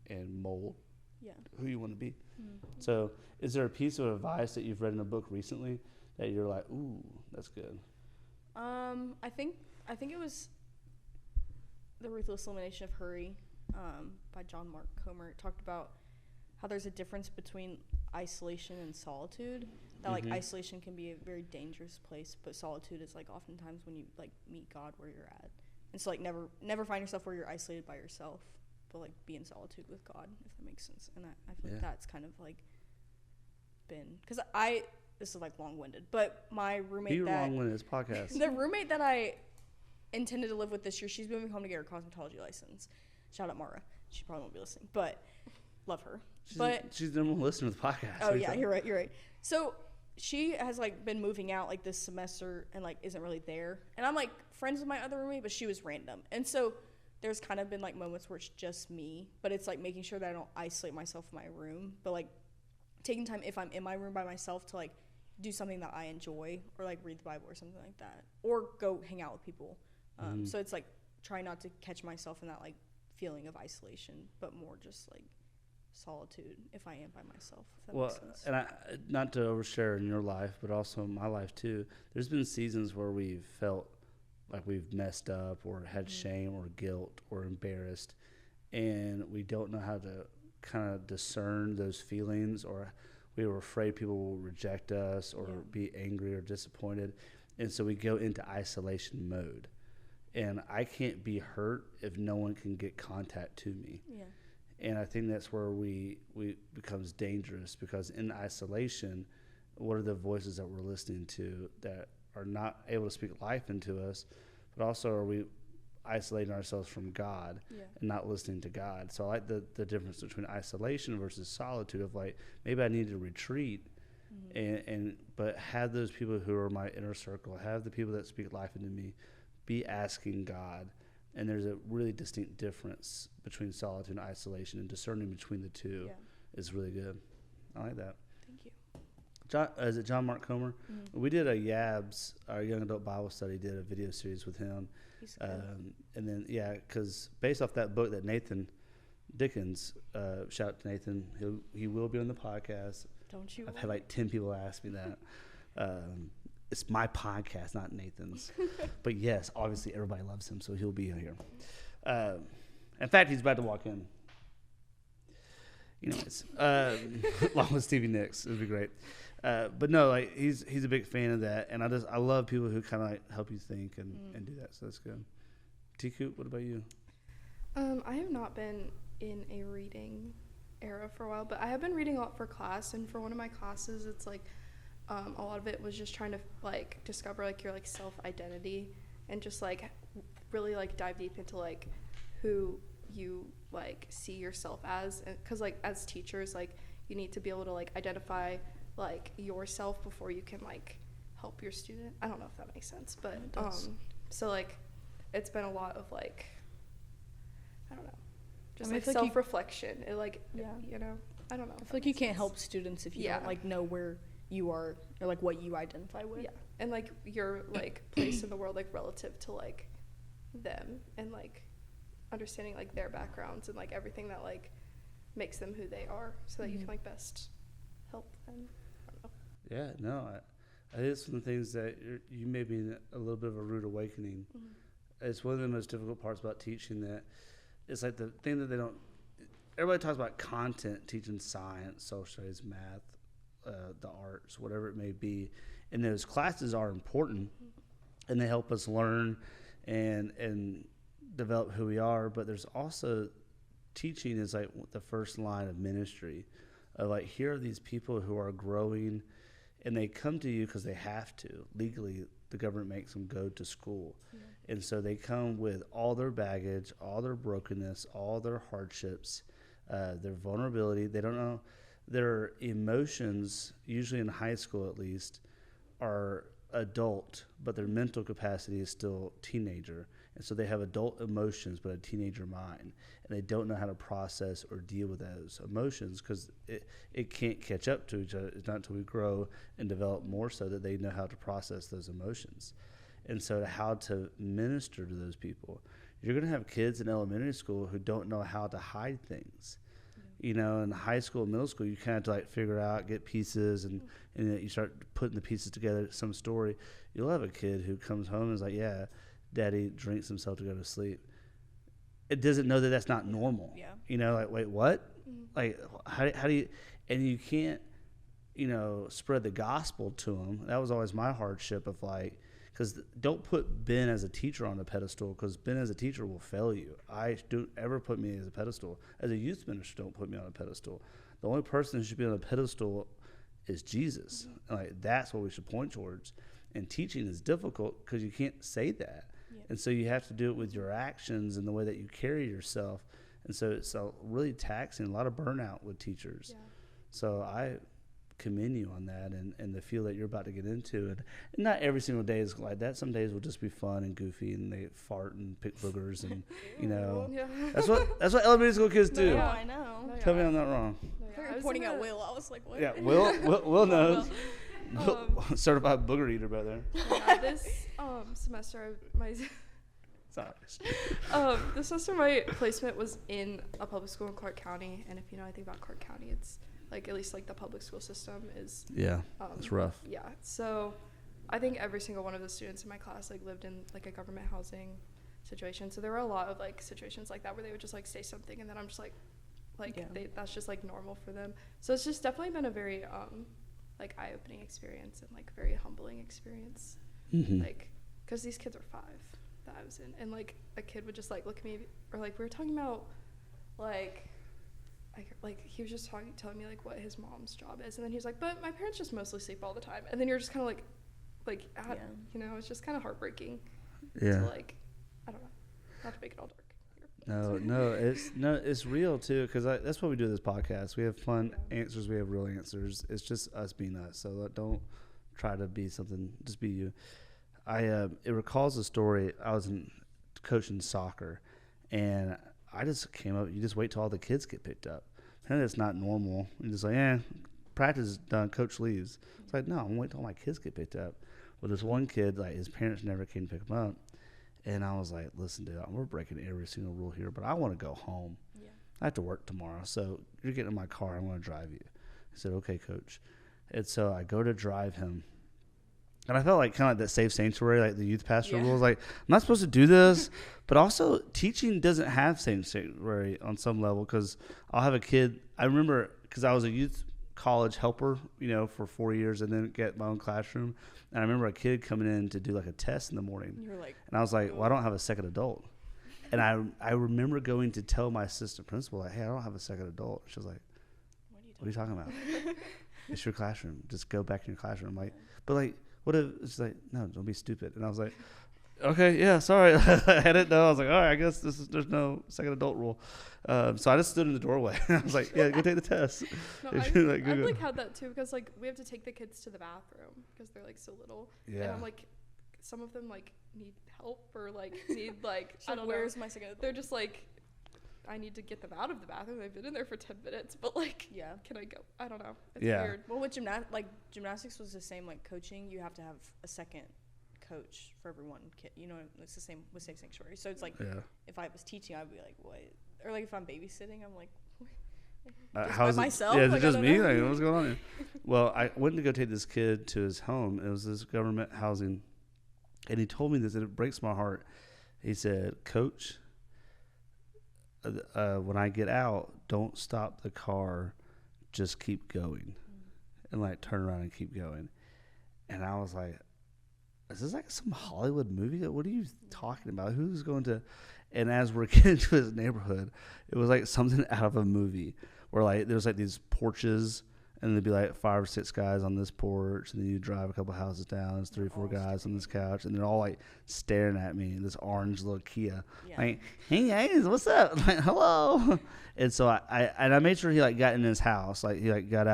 Speaker 1: and mold who you want to be. So is there a piece of advice that you've read in a book recently that you're like, ooh, that's good?
Speaker 2: I think it was The Ruthless Elimination of Hurry by John Mark Comer. It talked about how there's a difference between isolation and solitude. That like isolation can be a very dangerous place, but solitude is like oftentimes when you like meet God where you're at. And so like never find yourself where you're isolated by yourself, but like be in solitude with God, if that makes sense. And I feel like that's kind of like been, because this is like long-winded, but my roommate
Speaker 1: long-winded, this podcast.
Speaker 2: The roommate that I intended to live with this year, she's moving home to get her cosmetology license. Shout out Mara. She probably won't be listening, but love her.
Speaker 1: She's the number one listener to the podcast.
Speaker 2: Oh yeah, you're right. So she has like been moving out like this semester and like isn't really there. And I'm like friends with my other roommate, but she was random. And so there's kind of been like moments where it's just me, but it's like making sure that I don't isolate myself in my room, but like taking time if I'm in my room by myself to like do something that I enjoy or like read the Bible or something like that, or go hang out with people. So it's like trying not to catch myself in that like feeling of isolation, but more just like solitude if I am by myself. If that makes sense.
Speaker 1: And not to overshare in your life, but also in my life too, there's been seasons where we've felt like we've messed up or had shame or guilt or embarrassed, and we don't know how to kind of discern those feelings, or we were afraid people will reject us or be angry or disappointed, and so we go into isolation mode. And I can't be hurt if no one can get contact to me. Yeah. And I think that's where we becomes dangerous, because in isolation, what are the voices that we're listening to that are not able to speak life into us, but also are we isolating ourselves from God and not listening to God. So I like the difference between isolation versus solitude of like, maybe I need to retreat but have those people who are my inner circle, have the people that speak life into me, be asking God. And there's a really distinct difference between solitude and isolation, and discerning between the two is really good. I like that.
Speaker 2: Thank you.
Speaker 1: John, is it John Mark Comer? Mm-hmm. We did a YABS, our Young Adult Bible Study, did a video series with him.
Speaker 2: He's good.
Speaker 1: And then, because based off that book that Nathan Dickens, shout out to Nathan, he will be on the podcast.
Speaker 2: Don't you?
Speaker 1: I've had like 10 people ask me that. It's my podcast, not Nathan's. But yes, obviously everybody loves him, so he'll be here. In fact, he's about to walk in. Anyways, along with Stevie Nicks, it'd be great. But no, like he's a big fan of that, and I love people who kind of like help you think and do that. So that's good. T-Coop, what about you?
Speaker 3: I have not been in a reading era for a while, but I have been reading a lot for class, and for one of my classes, it's like a lot of it was just trying to like discover like your like self-identity and just like really like dive deep into like who you like see yourself as, because like as teachers like you need to be able to like identify like yourself before you can like help your student. I don't know if that makes sense, but so like it's been a lot of like I don't know, just like self-reflection. It like you know, I don't know.
Speaker 2: I feel like you can't help students if you don't like know where you are or like what you identify with.
Speaker 3: Yeah, and like your like place in the world like relative to like them, and like understanding like their backgrounds and like everything that like makes them who they are, so that you can like best help them. I don't know.
Speaker 1: Yeah, no, I think it's one of the things that you may be in a little bit of a rude awakening. It's one of the most difficult parts about teaching, that it's like the thing that they don't. Everybody talks about content, teaching science, social studies, math, the arts, whatever it may be, and those classes are important, and they help us learn and develop who we are. But there's also teaching is like the first line of ministry, of like, here are these people who are growing, and they come to you because they have to. Legally, the government makes them go to school. And so they come with all their baggage, all their brokenness, all their hardships, their vulnerability. They don't know. Their emotions, usually in high school at least, are adult, but their mental capacity is still teenager. And so they have adult emotions, but a teenager mind. And they don't know how to process or deal with those emotions, because it can't catch up to each other. It's not until we grow and develop more so that they know how to process those emotions. And so how to minister to those people. You're going to have kids in elementary school who don't know how to hide things. In high school, middle school, you kind of like figure out, get pieces, and you start putting the pieces together, some story. You'll have a kid who comes home and is like, yeah, daddy drinks himself to go to sleep. It doesn't know that that's not normal. Yeah. Like, wait, what? Like, how do you, and you can't, spread the gospel to them. That was always my hardship of like, because don't put Ben as a teacher on a pedestal, because Ben as a teacher will fail you. Don't ever put me as a pedestal. As a youth minister, don't put me on a pedestal. The only person who should be on a pedestal is Jesus. Like, that's what we should point towards. And teaching is difficult because you can't say that. And so you have to do it with your actions and the way that you carry yourself. And so it's really taxing, a lot of burnout with teachers. Yeah. So I commend you on that and the field that you're about to get into. And not every single day is like that. Some days will just be fun and goofy, and they fart and pick boogers, and that's what elementary school kids do.
Speaker 2: No, I know.
Speaker 1: Tell me I'm not wrong.
Speaker 2: You're pointing at Will. I was like, what?
Speaker 1: Yeah, Will knows. Certified booger eater by there.
Speaker 3: Yeah, this semester this semester my placement was in a public school in Clark County, and if you know anything about Clark County, it's like at least like the public school system is
Speaker 1: it's rough.
Speaker 3: Yeah, so I think every single one of the students in my class like lived in like a government housing situation. So there were a lot of like situations like that where they would just like say something, and then I'm just like that's just like normal for them. So it's just definitely been a very like eye-opening experience and like very humbling experience. Like, because these kids were 5 that I was in, and like a kid would just like look at me, or like we were talking about like he was just telling me like what his mom's job is, and then he was like, but my parents just mostly sleep all the time, and then you're just kind of it's just kind of heartbreaking. To like, I don't know. Not to make it all dark.
Speaker 1: It's real too, because that's what we do with this podcast. We have fun answers, we have real answers. It's just us being us. So don't try to be something. Just be you. It recalls a story. I was coaching soccer, and I just came up. You just wait till all the kids get picked up. Apparently, it's not normal. You're just like, practice is done. Coach leaves. It's like, no, I'm waiting till all my kids get picked up. Well, this one kid, like his parents never came to pick him up. And I was like, listen, dude, we're breaking every single rule here, but I want to go home. Yeah. I have to work tomorrow, so you're getting in my car. I'm going to drive you. He said, okay, coach. And so I go to drive him. And I felt like kind of like that safe sanctuary, like the youth pastor rules. Like, I'm not supposed to do this. But also, teaching doesn't have safe sanctuary on some level, because I'll have a kid. I remember, because I was a youth college helper, for 4 years, and then get my own classroom. And I remember a kid coming in to do like a test in the morning.
Speaker 2: You're like,
Speaker 1: and I was like, well, I don't have a second adult. And I remember going to tell my assistant principal, like, hey, I don't have a second adult. She was like, what are you talking about? It's your classroom. Just go back in your classroom. I'm like, but like, what if it's like, no, don't be stupid. And I was like, okay, yeah, sorry. I didn't know. I was like, all right, I guess there's no second adult rule. So I just stood in the doorway. I was like, yeah, go take the test.
Speaker 3: No, I've had that too, because like we have to take the kids to the bathroom because they're like so little. Yeah. And I'm like, some of them like need help or like need like, I don't know.
Speaker 2: Where's my second adult?
Speaker 3: They're just like, I need to get them out of the bathroom. They've been in there for 10 minutes, but like, can I go? I don't know. It's weird.
Speaker 2: Well, with gymnastics was the same, like coaching, you have to have a second coach for every one kid. It's the same with Safe Sanctuary. So it's like, if I was teaching, I'd be like, what? Or like if I'm babysitting, I'm like,
Speaker 1: how's
Speaker 2: myself?
Speaker 1: Yeah, is it just me? Like, what's going on here? Well, I went to go take this kid to his home. It was this government housing. And he told me this, and it breaks my heart. He said, Coach, when I get out, don't stop the car. Just keep going. And like turn around and keep going. And I was like, is this like some Hollywood movie? What are you talking about? Who's going to? And as we're getting to his neighborhood, it was like something out of a movie where like there's like these porches, and there'd be like 5 or 6 guys on this porch, and then you drive a couple houses down, there's 3 or 4 guys on this couch, and they're all like staring at me in this orange little Kia, like, hey guys, what's up? I'm like, hello. And so I made sure he like got in his house, like he like got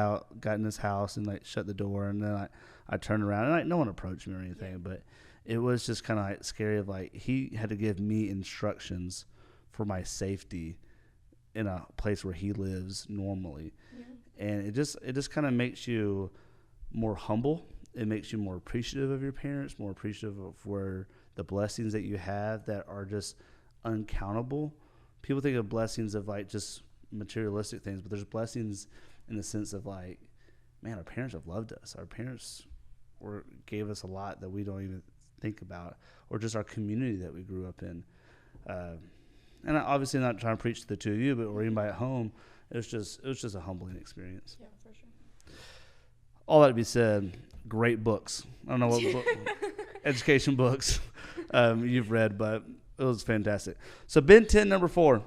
Speaker 1: in his house and like shut the door, and then I turned around, and like no one approached me or anything, but it was just kind of like scary of like he had to give me instructions for my safety in a place where he lives normally. And it just kind of makes you more humble. It makes you more appreciative of your parents, more appreciative of where the blessings that you have that are just uncountable. People think of blessings of like just materialistic things, but there's blessings in the sense of like, man, our parents have loved us. Our parents gave us a lot that we don't even think about, or just our community that we grew up in. And I obviously not trying to preach to the two of you, but or anybody at home, it was just a humbling experience.
Speaker 2: Yeah, for sure.
Speaker 1: All that to be said, great books. I don't know what education books you've read, but it was fantastic. So Ben 10, number 4.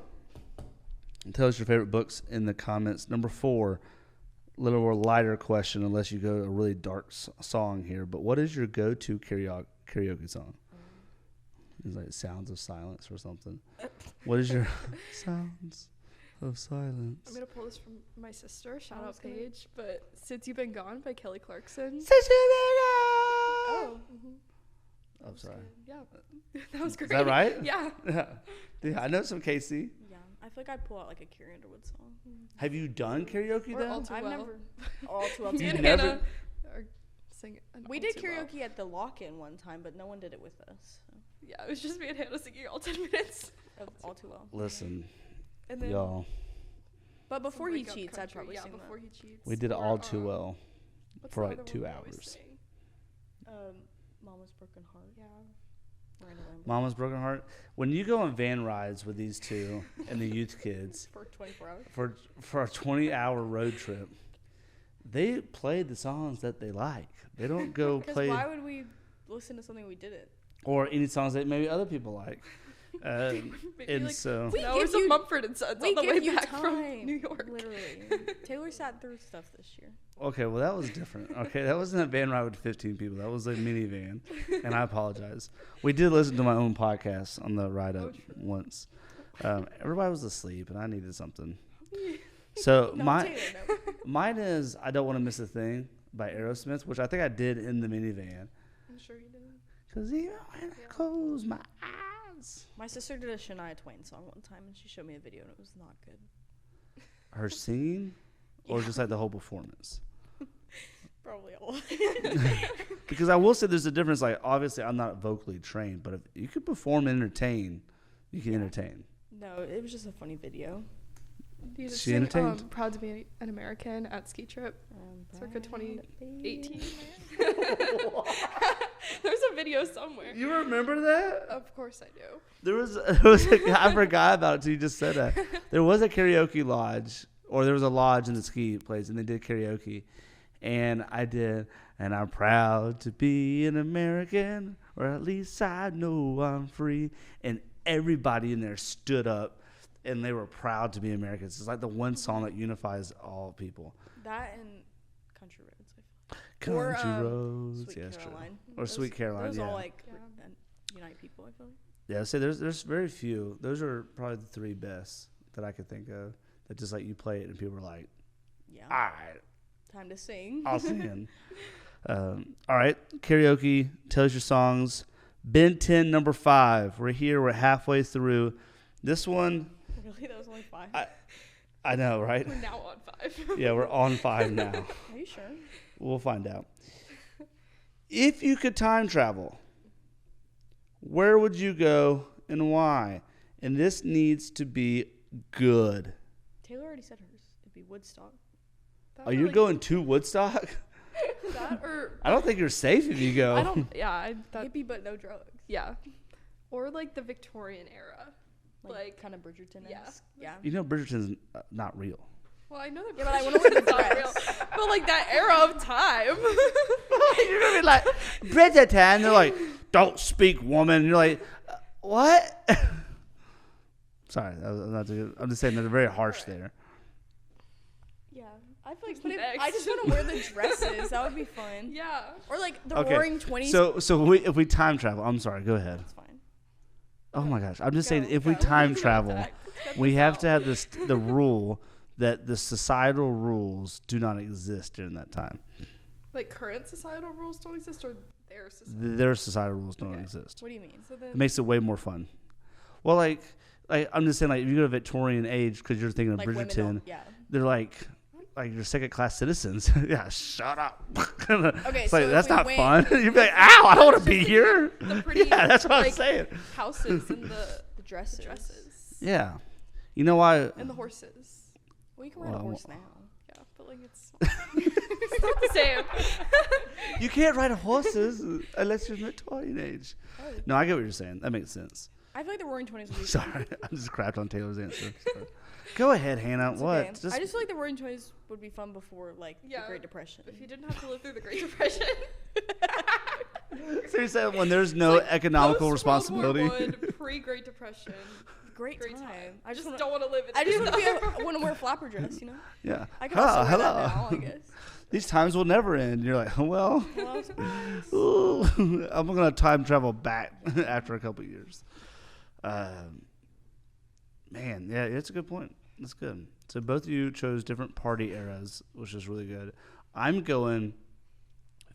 Speaker 1: Tell us your favorite books in the comments. Number 4, a little more lighter question, unless you go to a really dark song here. But what is your go-to karaoke song? It's like Sounds of Silence or something. What is your Sounds of Silence?
Speaker 3: I'm going to pull this from my sister. Shout out Paige. But Since You've Been Gone by Kelly Clarkson.
Speaker 1: Since You've Been Gone!
Speaker 3: Oh. Mm-hmm.
Speaker 1: I'm sorry.
Speaker 3: Yeah. That was great.
Speaker 1: Is that right?
Speaker 3: Yeah.
Speaker 1: Yeah, I know some Casey.
Speaker 2: Yeah. I feel like I'd pull out like a Carrie Underwood song.
Speaker 1: Have you done karaoke then?
Speaker 2: I've never. All Too Well.
Speaker 1: You never.
Speaker 3: Sing
Speaker 2: we did karaoke at the lock-in one time, but no one did it with us. So.
Speaker 3: Yeah, it was just me and Hannah singing all 10 minutes
Speaker 2: of All Too Well.
Speaker 1: Listen,
Speaker 3: and then,
Speaker 1: y'all.
Speaker 2: But before he cheats, I'd probably sing
Speaker 3: before
Speaker 2: that.
Speaker 3: He cheats.
Speaker 1: We did All Too Well for like 2 hours.
Speaker 2: Mama's Broken Heart.
Speaker 3: Yeah.
Speaker 1: Mama's Broken Heart. When you go on van rides with these two and the youth kids
Speaker 2: for 24 hours
Speaker 1: for a 20-hour road trip, they play the songs that they like. They don't go play.
Speaker 2: Why would we listen to something we didn't?
Speaker 1: Or any songs that maybe other people like.
Speaker 3: Maybe
Speaker 1: And
Speaker 3: like
Speaker 1: so,
Speaker 2: We
Speaker 3: no,
Speaker 2: give
Speaker 3: it's a
Speaker 2: you-
Speaker 3: Mumford and Sons
Speaker 2: we
Speaker 3: on the way
Speaker 2: give you
Speaker 3: back
Speaker 2: time,
Speaker 3: from New York.
Speaker 2: Literally. Taylor sat through stuff this year.
Speaker 1: okay, well, that was different. Okay, that wasn't a van ride with 15 people. That was a minivan, and I apologize. We did listen to my own podcast on the ride up once. Everybody was asleep, and I needed something. So
Speaker 2: No,
Speaker 1: my
Speaker 2: Taylor, no.
Speaker 1: mine is "I Don't Want to Miss a Thing" by Aerosmith, which I think I did in the minivan.
Speaker 3: I'm sure you did.
Speaker 1: Cause even when I close my eyes,
Speaker 2: My sister did a Shania Twain song one time, and she showed me a video, and it was not good.
Speaker 1: her singing, or just like the whole performance.
Speaker 2: Probably all.
Speaker 1: Because I will say there's a difference. Like obviously, I'm not vocally trained, but if you could perform and entertain, you can entertain.
Speaker 2: No, it was just a funny video.
Speaker 3: You just
Speaker 1: She
Speaker 3: sing,
Speaker 1: entertained?
Speaker 3: Proud to be an American at ski trip. Circa 2018. There's a video somewhere.
Speaker 1: You remember that?
Speaker 3: Of course I do.
Speaker 1: There was a guy, I forgot about it until you just said that. There was a karaoke lodge, or there was a lodge in the ski place, and they did karaoke. And I did, and I'm proud to be an American, or at least I know I'm free. And everybody in there stood up, and they were proud to be Americans. It's like the one song that unifies all people.
Speaker 2: That and Country Roads, I feel.
Speaker 1: Country
Speaker 2: Or,
Speaker 1: Roads,
Speaker 2: Sweet
Speaker 1: yeah, that's true.
Speaker 2: Caroline.
Speaker 1: Or Sweet Caroline,
Speaker 2: Those
Speaker 1: yeah.
Speaker 2: all like
Speaker 3: Yeah.
Speaker 2: unite people, I feel like.
Speaker 1: Yeah, so there's very few. Those are probably the three best that I could think of. That just like you play it and people are like,
Speaker 2: Yeah.
Speaker 1: all right,
Speaker 2: Time to sing.
Speaker 1: I'll sing. All right, karaoke. Tell us your songs. Ben 10, number 5. We're here. We're halfway through. This one,
Speaker 2: Really? That was only 5?
Speaker 1: I know, right?
Speaker 3: We're now on 5.
Speaker 1: Yeah, we're on 5 now.
Speaker 2: Are you sure?
Speaker 1: We'll find out. If you could time travel, where would you go and why? And this needs to be good.
Speaker 2: Taylor already said hers. It'd be Woodstock.
Speaker 3: That
Speaker 1: Are
Speaker 3: or,
Speaker 1: you
Speaker 3: like,
Speaker 1: going to Woodstock?
Speaker 3: that or
Speaker 1: I don't think you're safe if you go.
Speaker 3: I don't. Yeah,
Speaker 2: Hippie but no drugs.
Speaker 3: yeah, or like the Victorian era. Like,
Speaker 2: kind of Bridgerton.
Speaker 3: yeah.
Speaker 2: Yeah.
Speaker 1: You know Bridgerton's not real.
Speaker 3: Well, I know that.
Speaker 2: Yeah, but I wanna wear the
Speaker 3: Bridgerton's not
Speaker 2: dress.
Speaker 3: real, but like that era of time.
Speaker 1: You're gonna be like Bridgerton. They're like, don't speak, woman. And you're like, what? Sorry, I'm just saying they're very harsh there.
Speaker 2: Yeah. I feel like
Speaker 3: Who's next?
Speaker 2: I just want to wear the dresses. That would be fun.
Speaker 3: Yeah.
Speaker 2: Or like the
Speaker 1: Okay,
Speaker 2: Roaring 20s.
Speaker 1: So if we time travel, I'm sorry. Go ahead.
Speaker 2: That's fine.
Speaker 1: Oh my gosh, I'm just
Speaker 3: Go,
Speaker 1: saying if we
Speaker 3: go.
Speaker 1: time
Speaker 3: Go
Speaker 1: travel,
Speaker 3: back. Let's get
Speaker 1: we
Speaker 3: this
Speaker 1: have
Speaker 3: out.
Speaker 1: to have the rule that the societal rules do not exist during that time.
Speaker 3: Like current societal rules don't exist, or their society.
Speaker 1: Their societal rules don't
Speaker 3: Okay.
Speaker 1: exist.
Speaker 2: What do you mean?
Speaker 3: So then,
Speaker 1: It makes it way more fun. Well, like I'm just saying, like if you go to Victorian age because you're thinking of
Speaker 2: Like women
Speaker 1: Bridgerton,
Speaker 2: don't. Yeah.
Speaker 1: they're like you're second class citizens. Yeah, shut up.
Speaker 2: Okay,
Speaker 1: It's
Speaker 2: so
Speaker 1: like
Speaker 2: if
Speaker 1: that's
Speaker 2: we
Speaker 1: not
Speaker 2: went-
Speaker 1: fun. You'd be like, ow, I don't want to be here.
Speaker 3: the pretty,
Speaker 1: Yeah, that's what I'm
Speaker 3: like,
Speaker 1: saying.
Speaker 3: houses and the
Speaker 2: Dresses.
Speaker 3: dresses
Speaker 1: Yeah, you know why?
Speaker 3: and the horses.
Speaker 2: Well, you can ride a
Speaker 1: Well,
Speaker 2: horse now.
Speaker 3: Yeah, but like it's not the same.
Speaker 1: You can't ride horses unless you're in Victorian age.
Speaker 2: Oh.
Speaker 1: No, I get what you're saying. That makes sense.
Speaker 2: I feel like the Roaring 20s would be fun.
Speaker 1: Sorry, I'm just crapped on Taylor's answer. Sorry. Go ahead, Hannah.
Speaker 2: It's
Speaker 1: What?
Speaker 2: okay. I just feel like the Roaring 20s would be fun before like
Speaker 3: Yeah.
Speaker 2: the Great Depression.
Speaker 3: If you didn't have to live through the Great Depression.
Speaker 1: So you're saying when there's no economical responsibility?
Speaker 3: Pre-Great Depression.
Speaker 2: Great
Speaker 3: Great
Speaker 2: time.
Speaker 3: time.
Speaker 2: I just
Speaker 3: Just
Speaker 2: wanna,
Speaker 3: don't want to live in.
Speaker 2: I just
Speaker 3: it.
Speaker 2: want to wear a flapper dress, you know?
Speaker 1: Yeah.
Speaker 2: I can also wear
Speaker 1: hello.
Speaker 2: that now, I guess.
Speaker 1: These times will never end. You're like, well,
Speaker 2: Well, surprise.
Speaker 1: ooh, I'm gonna time travel back after a couple of years. Man, yeah, it's a good point. That's good. So both of you chose different party eras, which is really good. I'm going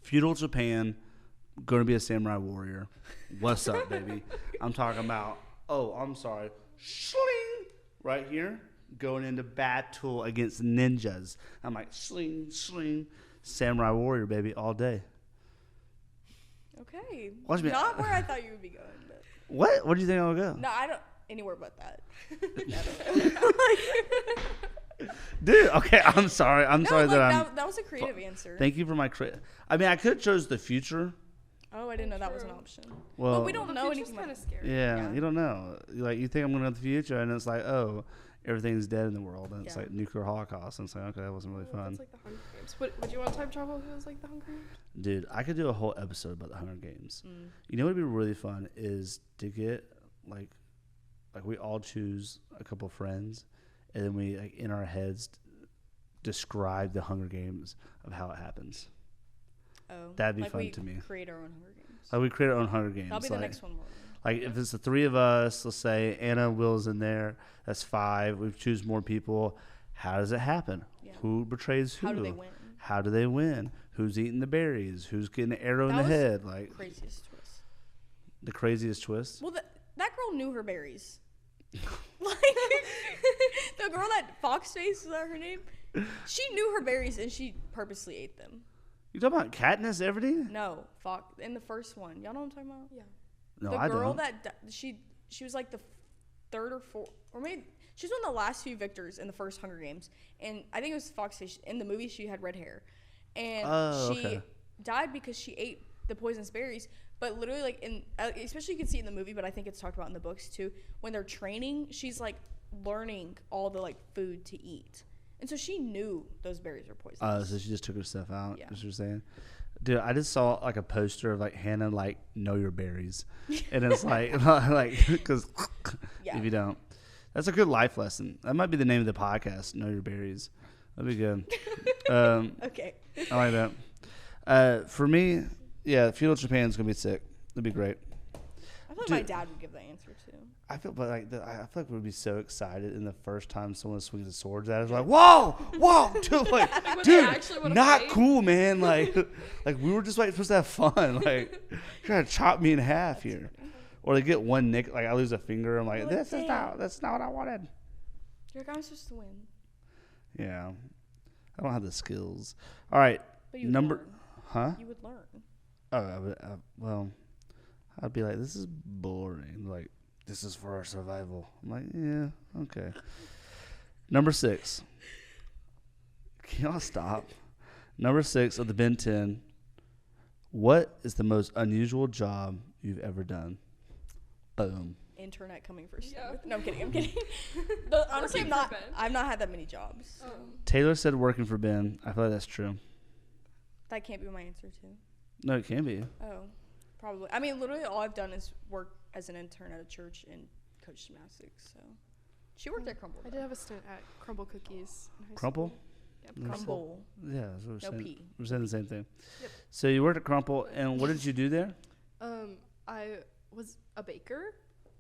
Speaker 1: feudal Japan. Going to be a samurai warrior. What's up, baby? I'm talking about. Oh, I'm sorry. Sling right here. Going into battle against ninjas. I'm like sling, samurai warrior, baby, all day.
Speaker 2: Okay.
Speaker 1: Watch me-
Speaker 2: Not where I thought you would be going. But
Speaker 1: What? Where do you think I'll go?
Speaker 2: no, I don't. Anywhere but that.
Speaker 1: Dude, okay, I'm sorry. I'm
Speaker 2: No,
Speaker 1: sorry
Speaker 2: like,
Speaker 1: that I'm.
Speaker 2: that was a creative answer.
Speaker 1: Thank you for my credit. I mean, I could have chose the future.
Speaker 2: Oh, I didn't know that was an
Speaker 3: True.
Speaker 2: option.
Speaker 1: Well,
Speaker 2: But we don't
Speaker 3: The
Speaker 2: know
Speaker 3: future's
Speaker 2: anything
Speaker 3: kind
Speaker 2: about
Speaker 3: of scary.
Speaker 1: Yeah,
Speaker 2: Yeah.
Speaker 1: you don't know. Like, you think I'm going to know the future, and it's like, oh, everything's dead in the world, and it's
Speaker 2: Yeah.
Speaker 1: like nuclear holocaust, and it's like, okay, that wasn't really
Speaker 3: Well,
Speaker 1: fun.
Speaker 3: It's like the Hunger Games. Would you want time travel if it was like the Hunger Games?
Speaker 1: Dude, I could do a whole episode about the Hunger Games.
Speaker 2: Mm.
Speaker 1: You know what would be really fun is to get like like we all choose a couple of friends, and then we like in our heads describe the Hunger Games of how it happens.
Speaker 2: Oh,
Speaker 1: That'd be
Speaker 2: like
Speaker 1: fun
Speaker 2: we
Speaker 1: to me.
Speaker 2: create our own Hunger Games.
Speaker 1: Like we create our own Hunger Games.
Speaker 2: That'll be
Speaker 1: like,
Speaker 2: the next one.
Speaker 1: Like if it's the three of us, let's say Anna, Will's in there. That's 5. We choose more people. How does it happen?
Speaker 2: Yeah.
Speaker 1: Who betrays who?
Speaker 2: How do they win?
Speaker 1: How do they win? Who's eating the berries? Who's getting an arrow in the
Speaker 2: was
Speaker 1: head? Like
Speaker 2: craziest twist.
Speaker 1: the craziest twist.
Speaker 2: Well, that girl knew her berries. Like the girl that Foxface, was that her name? She knew her berries and she purposely ate them.
Speaker 1: You talking about Katniss Everdeen?
Speaker 2: No, Fox in the first one. Y'all know what I'm talking about?
Speaker 3: Yeah.
Speaker 1: No,
Speaker 2: the
Speaker 1: I
Speaker 2: girl
Speaker 1: don't.
Speaker 2: that she was like the 3rd or 4th, or maybe she was one of the last few victors in the first Hunger Games, and I think it was Foxface. In the movie, she had red hair, and she died because she ate the poisonous berries. But literally, like especially you can see it in the movie, but I think it's talked about in the books too. When they're training, she's like learning all the like food to eat, and so she knew those berries were poisonous.
Speaker 1: So she just took her stuff out.
Speaker 2: Yeah.
Speaker 1: That's what you're saying. Dude, I just saw like a poster of like Hannah like know your berries, and it's like because if you don't, that's a good life lesson. That might be the name of the podcast. Know your berries. That'd be good.
Speaker 2: Okay.
Speaker 1: I like that. For me, yeah, feudal Japan's gonna be sick. It'd be great.
Speaker 2: I feel like my dad would give the answer too.
Speaker 1: I feel like we'd be so excited in the first time someone swings the swords at us. Like, whoa, dude, like, dude, not
Speaker 3: fight?
Speaker 1: cool, man. Like we were just like supposed to have fun. Like, you're trying to chop me in half here, or they get one nick. Like I lose a finger. I'm like, that's not what I wanted.
Speaker 2: You're like, I'm supposed to win.
Speaker 1: Yeah, I don't have the skills. All right,
Speaker 2: But you would
Speaker 1: number,
Speaker 2: learn.
Speaker 1: huh?
Speaker 2: You would learn.
Speaker 1: Oh, well, I'd be like, this is boring. Like, this is for our survival. I'm like, yeah, okay. Number 6. Can y'all stop? Number 6 of the Ben 10. What is the most unusual job you've ever done? Boom.
Speaker 2: Internet coming for
Speaker 3: Yeah.
Speaker 2: No, I'm kidding. But honestly,
Speaker 3: Working for Ben.
Speaker 2: I've not had that many jobs. So
Speaker 1: Taylor said working for Ben. I feel like that's true.
Speaker 2: that can't be my answer too.
Speaker 1: No, it can be.
Speaker 2: Oh, probably. I mean, literally all I've done is work as an intern at a church and coach gymnastics. So she worked at Crumble.
Speaker 3: I did have a stint at Crumble Cookies in high
Speaker 1: Crumple?
Speaker 3: school. Yep,
Speaker 1: Crumble.
Speaker 2: Crumble.
Speaker 1: Yeah, that's what we're
Speaker 2: No
Speaker 1: saying.
Speaker 2: P.
Speaker 1: We're saying the same thing.
Speaker 3: Yep.
Speaker 1: So you worked at Crumple, and what did you do there?
Speaker 3: I was a baker.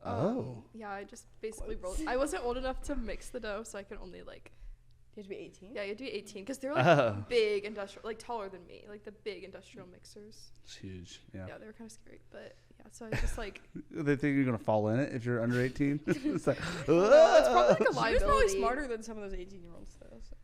Speaker 1: Oh.
Speaker 3: Yeah, I just basically rolled. I wasn't old enough to mix the dough, so I could only like.
Speaker 2: You have to be 18?
Speaker 3: Yeah, you had to be 18 because they're like
Speaker 1: Oh.
Speaker 3: big industrial, like taller than me, like the big industrial mixers.
Speaker 1: It's huge. Yeah.
Speaker 3: Yeah, they were kind of scary, but yeah. So I just like.
Speaker 1: They think you're gonna fall in it if you're under 18. It's like,
Speaker 3: No, it's probably like a
Speaker 2: She was
Speaker 3: liability.
Speaker 2: probably smarter than some of those 18-year-olds though. So.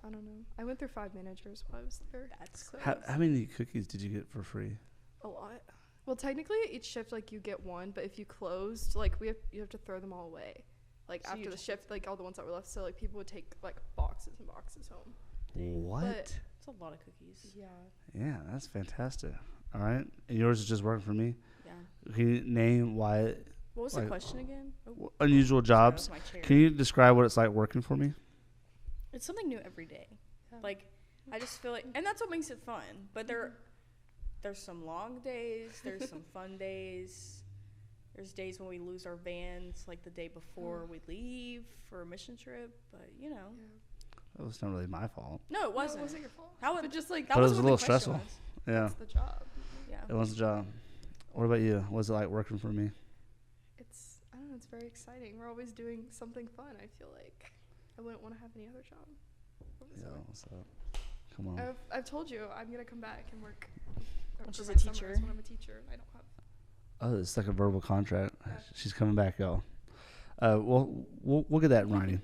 Speaker 3: I don't know. I went through 5 managers while I was there.
Speaker 2: That's
Speaker 3: So
Speaker 1: how many cookies did you get for free?
Speaker 3: a lot. Well, technically, each shift like you get one, but if you closed, like you have to throw them all away. Like
Speaker 2: So you
Speaker 3: after the
Speaker 2: just-
Speaker 3: shift, like all the ones that were left, so like people would take like boxes and boxes home.
Speaker 1: What?
Speaker 2: It's a lot of cookies.
Speaker 3: Yeah.
Speaker 1: Yeah, that's fantastic. All right, and yours is just working for me.
Speaker 2: Yeah.
Speaker 1: Can you name why
Speaker 2: What was
Speaker 1: Like,
Speaker 2: the question again? Oh,
Speaker 1: unusual
Speaker 2: sorry, that was
Speaker 1: jobs?
Speaker 2: my chair.
Speaker 1: Can you describe what it's like working for me?
Speaker 2: It's something new every day.
Speaker 3: Yeah.
Speaker 2: Like, I just feel like, and that's what makes it fun. But there's some long days. There's some fun days. There's days when we lose our vans, like the day before we leave for a mission trip. But you know,
Speaker 1: That was not really my fault.
Speaker 2: no, it wasn't.
Speaker 3: No, it wasn't your fault.
Speaker 2: That was
Speaker 3: But just like
Speaker 2: that
Speaker 1: But it was
Speaker 2: wasn't
Speaker 1: a
Speaker 2: what
Speaker 1: little
Speaker 2: the question
Speaker 1: stressful. Yeah,
Speaker 3: that's the job.
Speaker 2: was. Yeah.
Speaker 1: it was a job. What about you? What was it like working for me?
Speaker 3: It's I don't know. It's very exciting. We're always doing something fun. I feel like I wouldn't want to have any other job.
Speaker 1: Yeah, what's up? Come on.
Speaker 3: I've told you I'm gonna come back and work.
Speaker 2: When she's
Speaker 3: for
Speaker 2: a
Speaker 3: my summers
Speaker 2: teacher.
Speaker 3: When I'm a teacher, I don't have.
Speaker 1: Oh, it's like a verbal contract.
Speaker 3: Yeah.
Speaker 1: She's coming back, y'all. We'll get that in writing.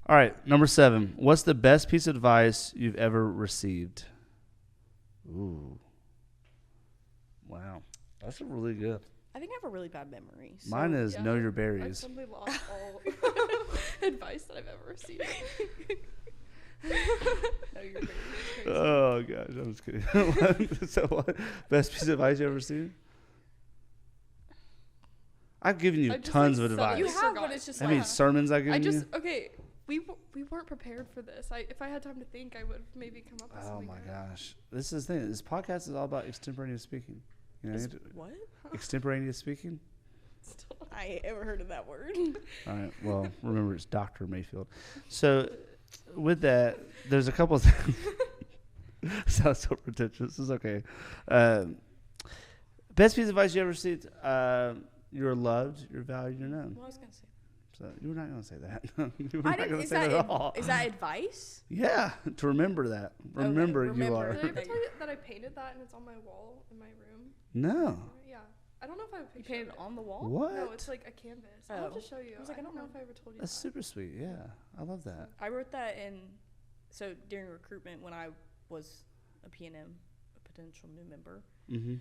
Speaker 1: All right, number 7. What's the best piece of advice you've ever received? Ooh. Wow. That's a really good.
Speaker 2: I think I have a really bad memory. So
Speaker 1: Mine is
Speaker 3: yeah,
Speaker 1: know your
Speaker 3: I've
Speaker 1: berries.
Speaker 3: suddenly lost all advice that I've ever received.
Speaker 2: know your berries is crazy.
Speaker 1: Oh, gosh. I'm just kidding. So what? Best piece of advice you ever received? I've given you
Speaker 3: I just,
Speaker 1: tons
Speaker 3: like,
Speaker 1: of
Speaker 3: suddenly
Speaker 1: advice.
Speaker 2: You have,
Speaker 3: forgot.
Speaker 2: but it's just
Speaker 1: How
Speaker 2: like
Speaker 1: many sermons I've
Speaker 3: I
Speaker 1: given
Speaker 3: just
Speaker 1: you?
Speaker 3: okay. We weren't prepared for this. If I had time to think, I would maybe come up with
Speaker 1: Oh,
Speaker 3: something.
Speaker 1: my
Speaker 3: good.
Speaker 1: gosh. This is the thing. This podcast is all about extemporaneous speaking. You know,
Speaker 2: is,
Speaker 1: you have to-
Speaker 2: what?
Speaker 1: extemporaneous speaking?
Speaker 2: I ain't ever heard of that word.
Speaker 1: All right. Well, remember it's Dr. Mayfield. So, with that, there's a couple of things. Sounds so pretentious. It's okay. Best piece of advice you ever received? You're loved, you're valued, you're known.
Speaker 2: Well, I was gonna say.
Speaker 1: So you were not going to say that. You were
Speaker 2: I
Speaker 1: not
Speaker 2: didn't.
Speaker 1: going to
Speaker 2: Is
Speaker 1: say
Speaker 2: that
Speaker 1: that at all.
Speaker 2: is that advice?
Speaker 1: Yeah, to remember that. Remember you
Speaker 2: remember.
Speaker 1: are.
Speaker 3: Did I ever tell you that I painted that and it's on my wall in my room?
Speaker 1: No.
Speaker 3: Yeah. I don't know if I have a
Speaker 2: You
Speaker 3: picture.
Speaker 2: painted
Speaker 3: of
Speaker 2: it
Speaker 3: it.
Speaker 2: on the wall?
Speaker 1: What?
Speaker 3: No, it's like a canvas. I'll have to show you.
Speaker 2: I was like, I don't know
Speaker 3: if I ever told you
Speaker 1: That's
Speaker 3: that.
Speaker 1: super sweet. Yeah, I love that.
Speaker 2: I wrote that so during recruitment when I was a PNM, a potential new member,
Speaker 1: Mm-hmm.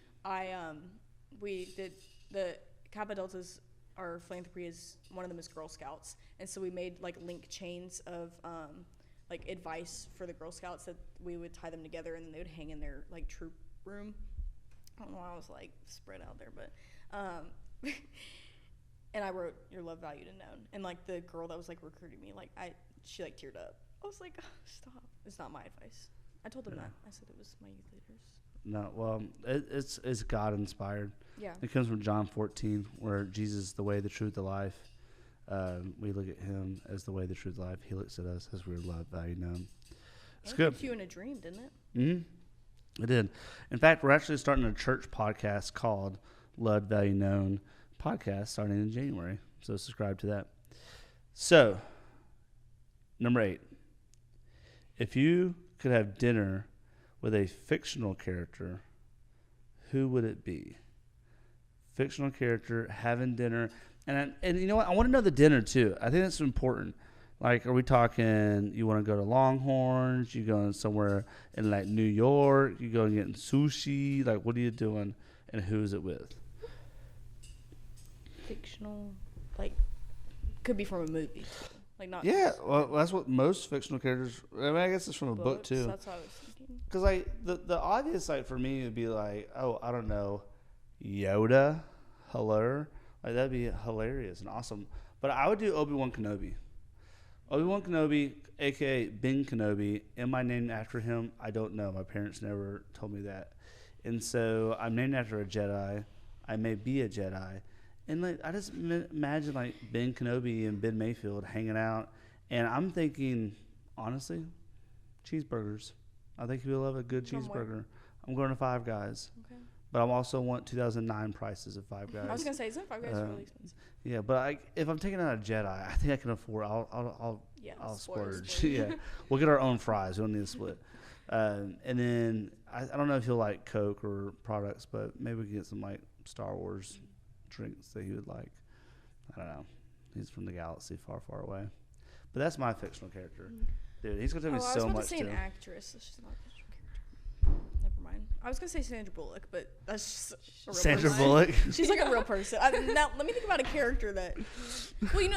Speaker 2: we did the Kappa Deltas. Our philanthropy is one of them is Girl Scouts, and so we made like link chains of like advice for the Girl Scouts that we would tie them together and then they would hang in their like troop room. I don't know why I was like spread out there, but and I wrote your love, valued, and known. And like the girl that was like recruiting me, like she like teared up. I was like, oh, stop. It's not my advice. I told them that. I said it was my youth leaders.
Speaker 1: No, well, it's God inspired.
Speaker 2: Yeah.
Speaker 1: It comes from John 14, where Jesus is the way, the truth, the life. We look at him as the way, the truth, the life. He looks at us as we're loved, valued, known. It's good.
Speaker 2: It you in a dream, didn't it?
Speaker 1: Mm-hmm. It did. In fact, we're actually starting a church podcast called Loved, Valued, Known podcast starting in January. So subscribe to that. So, number 8. If you could have dinner with a fictional character, who would it be? Fictional character having dinner, and you know what? I want to know the dinner too. I think that's important. Like, are we talking? You want to go to Longhorns? You going somewhere in like New York? You going getting sushi? Like, what are you doing? And who is it with?
Speaker 2: Fictional, like, could be from a movie. Like not.
Speaker 1: Yeah, well, that's what most fictional characters. I mean, I guess it's from a book
Speaker 2: books,
Speaker 1: too.
Speaker 2: That's what I was thinking.
Speaker 1: Because like the obvious like for me would be like, oh, I don't know, Yoda, hello, like that'd be hilarious and awesome. But I would do Obi-Wan Kenobi. Obi-Wan Kenobi, aka Ben Kenobi. Am I named after him? I don't know. My parents never told me that, and so I'm named after a Jedi. I may be a Jedi, and like I just imagine like Ben Kenobi and Ben Mayfield hanging out, and I'm thinking honestly, cheeseburgers. I think you'll love a good cheeseburger. I'm going to Five Guys. Okay. But I also want 2009 prices of Five Guys.
Speaker 2: I was gonna say, isn't Five Guys really expensive?
Speaker 1: Yeah, but if I'm taking out a Jedi, I think I can afford. I'll splurge. Yeah, we'll get our own fries. We don't need to split. And then I don't know if he'll like Coke or products, but maybe we can get some like Star Wars drinks that he would like. I don't know. He's from the galaxy far, far away. But that's my fictional character. Dude, he's gonna tell me so much.
Speaker 2: I was about to say
Speaker 1: too.
Speaker 2: an actress. She's not a fictional character. Never mind. I was gonna say Sandra Bullock, but that's just a real
Speaker 1: Sandra
Speaker 2: person.
Speaker 1: Bullock.
Speaker 2: She's like a real person. Now let me think about a character that. Well, you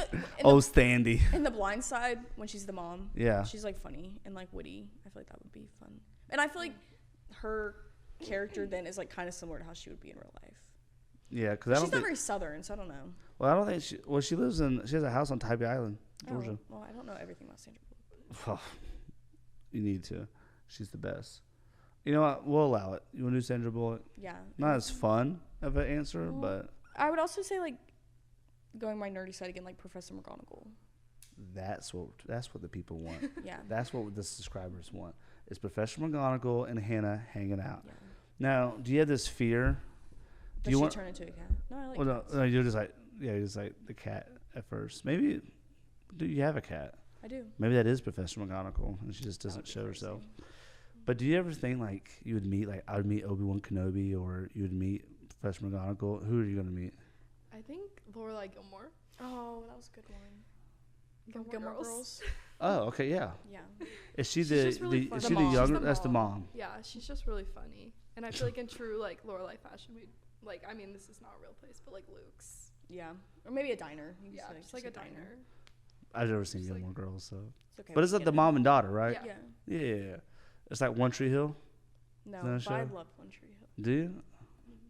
Speaker 2: know.
Speaker 1: Sandy.
Speaker 2: In The Blind Side, when she's the mom.
Speaker 1: Yeah.
Speaker 2: She's like funny and like witty. I feel like that would be fun. And I feel like her character then is like kind of similar to how she would be in real life.
Speaker 1: Yeah, because
Speaker 2: she's not very southern, so I don't know.
Speaker 1: Well, I don't think she lives in. She has a house on Tybee Island, Georgia.
Speaker 2: Oh, well, I don't know everything about Sandra Bullock.
Speaker 1: Well, you need to. She's the best. You know what? We'll allow it. You want to do Sandra Bullock?
Speaker 2: Yeah.
Speaker 1: Not as fun of an answer, but
Speaker 2: I would also say like going my nerdy side again, like Professor McGonagall.
Speaker 1: That's what the people want.
Speaker 2: Yeah.
Speaker 1: That's what the subscribers want. Is Professor McGonagall and Hannah hanging out?
Speaker 2: Yeah.
Speaker 1: Now, do you have this fear?
Speaker 2: Does she turn into a cat? No, I like cats.
Speaker 1: No, you're just like the cat at first. Maybe do you have a cat?
Speaker 2: I do.
Speaker 1: Maybe that is Professor McGonagall, and she just doesn't show herself. But do you ever think like you would meet I would meet Obi-Wan Kenobi, or you would meet Professor McGonagall? Who are you gonna meet?
Speaker 3: I think Lorelai Gilmore.
Speaker 2: Oh, that was a good one.
Speaker 3: Gilmore Girls.
Speaker 1: Oh, okay, yeah.
Speaker 2: Yeah.
Speaker 1: Is she
Speaker 3: She's just really
Speaker 1: is
Speaker 3: funny.
Speaker 1: she the younger?
Speaker 3: The
Speaker 1: That's the mom.
Speaker 3: Yeah, she's just really funny, and I feel like in true like Lorelai fashion, we like. I mean, this is not a real place, but like Luke's.
Speaker 2: Yeah, or maybe a diner.
Speaker 3: Yeah, just like a diner.
Speaker 1: I've never seen Gilmore Girls, so.
Speaker 2: It's okay.
Speaker 1: But it's like the mom and daughter, right?
Speaker 3: Yeah.
Speaker 1: Yeah. It's like One Tree Hill.
Speaker 2: No,
Speaker 1: but
Speaker 2: I love One Tree Hill.
Speaker 1: Do you?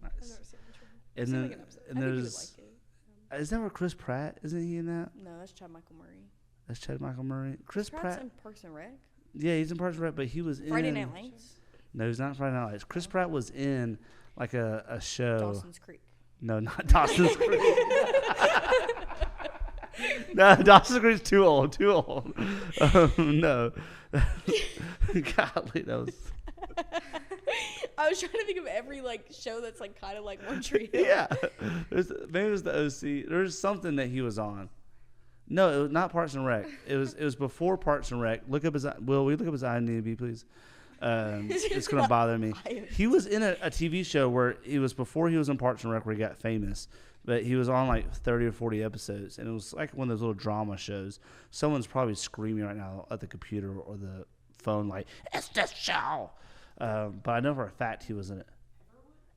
Speaker 3: I've
Speaker 1: Nice.
Speaker 3: never seen One Tree Hill.
Speaker 1: And
Speaker 3: I've seen,
Speaker 1: then
Speaker 3: like, an episode.
Speaker 1: and
Speaker 2: I think you
Speaker 1: there's
Speaker 2: would like it.
Speaker 1: is that where Chris Pratt? Isn't he in that?
Speaker 2: No, that's Chad Michael Murray.
Speaker 1: That's Chad Michael Murray. Chris
Speaker 2: Pratt's
Speaker 1: Pratt.
Speaker 2: in Parks and Rec.
Speaker 1: Yeah, he's in Parks and Rec, but he was in
Speaker 2: Friday Night Lights.
Speaker 1: No, he's not Friday Night Lights. Chris Pratt was in like a show.
Speaker 2: Dawson's Creek.
Speaker 1: No, not Dawson's Creek. No, Dawson's Creek's too old. No. Golly, that was.
Speaker 2: I was trying to think of every like show that's like kind of like One Tree Hill.
Speaker 1: Yeah. Maybe it was the OC. There was something that he was on. No, it was not Parks and Rec. It was before Parks and Rec. Will we look up his IMDb, please? It's gonna bother me. He was in a TV show where it was before he was in Parks and Rec where he got famous, but he was on like 30 or 40 episodes, and it was like one of those little drama shows. Someone's probably screaming right now at the computer or the phone like, "It's this show!" But I know for a fact he was in it.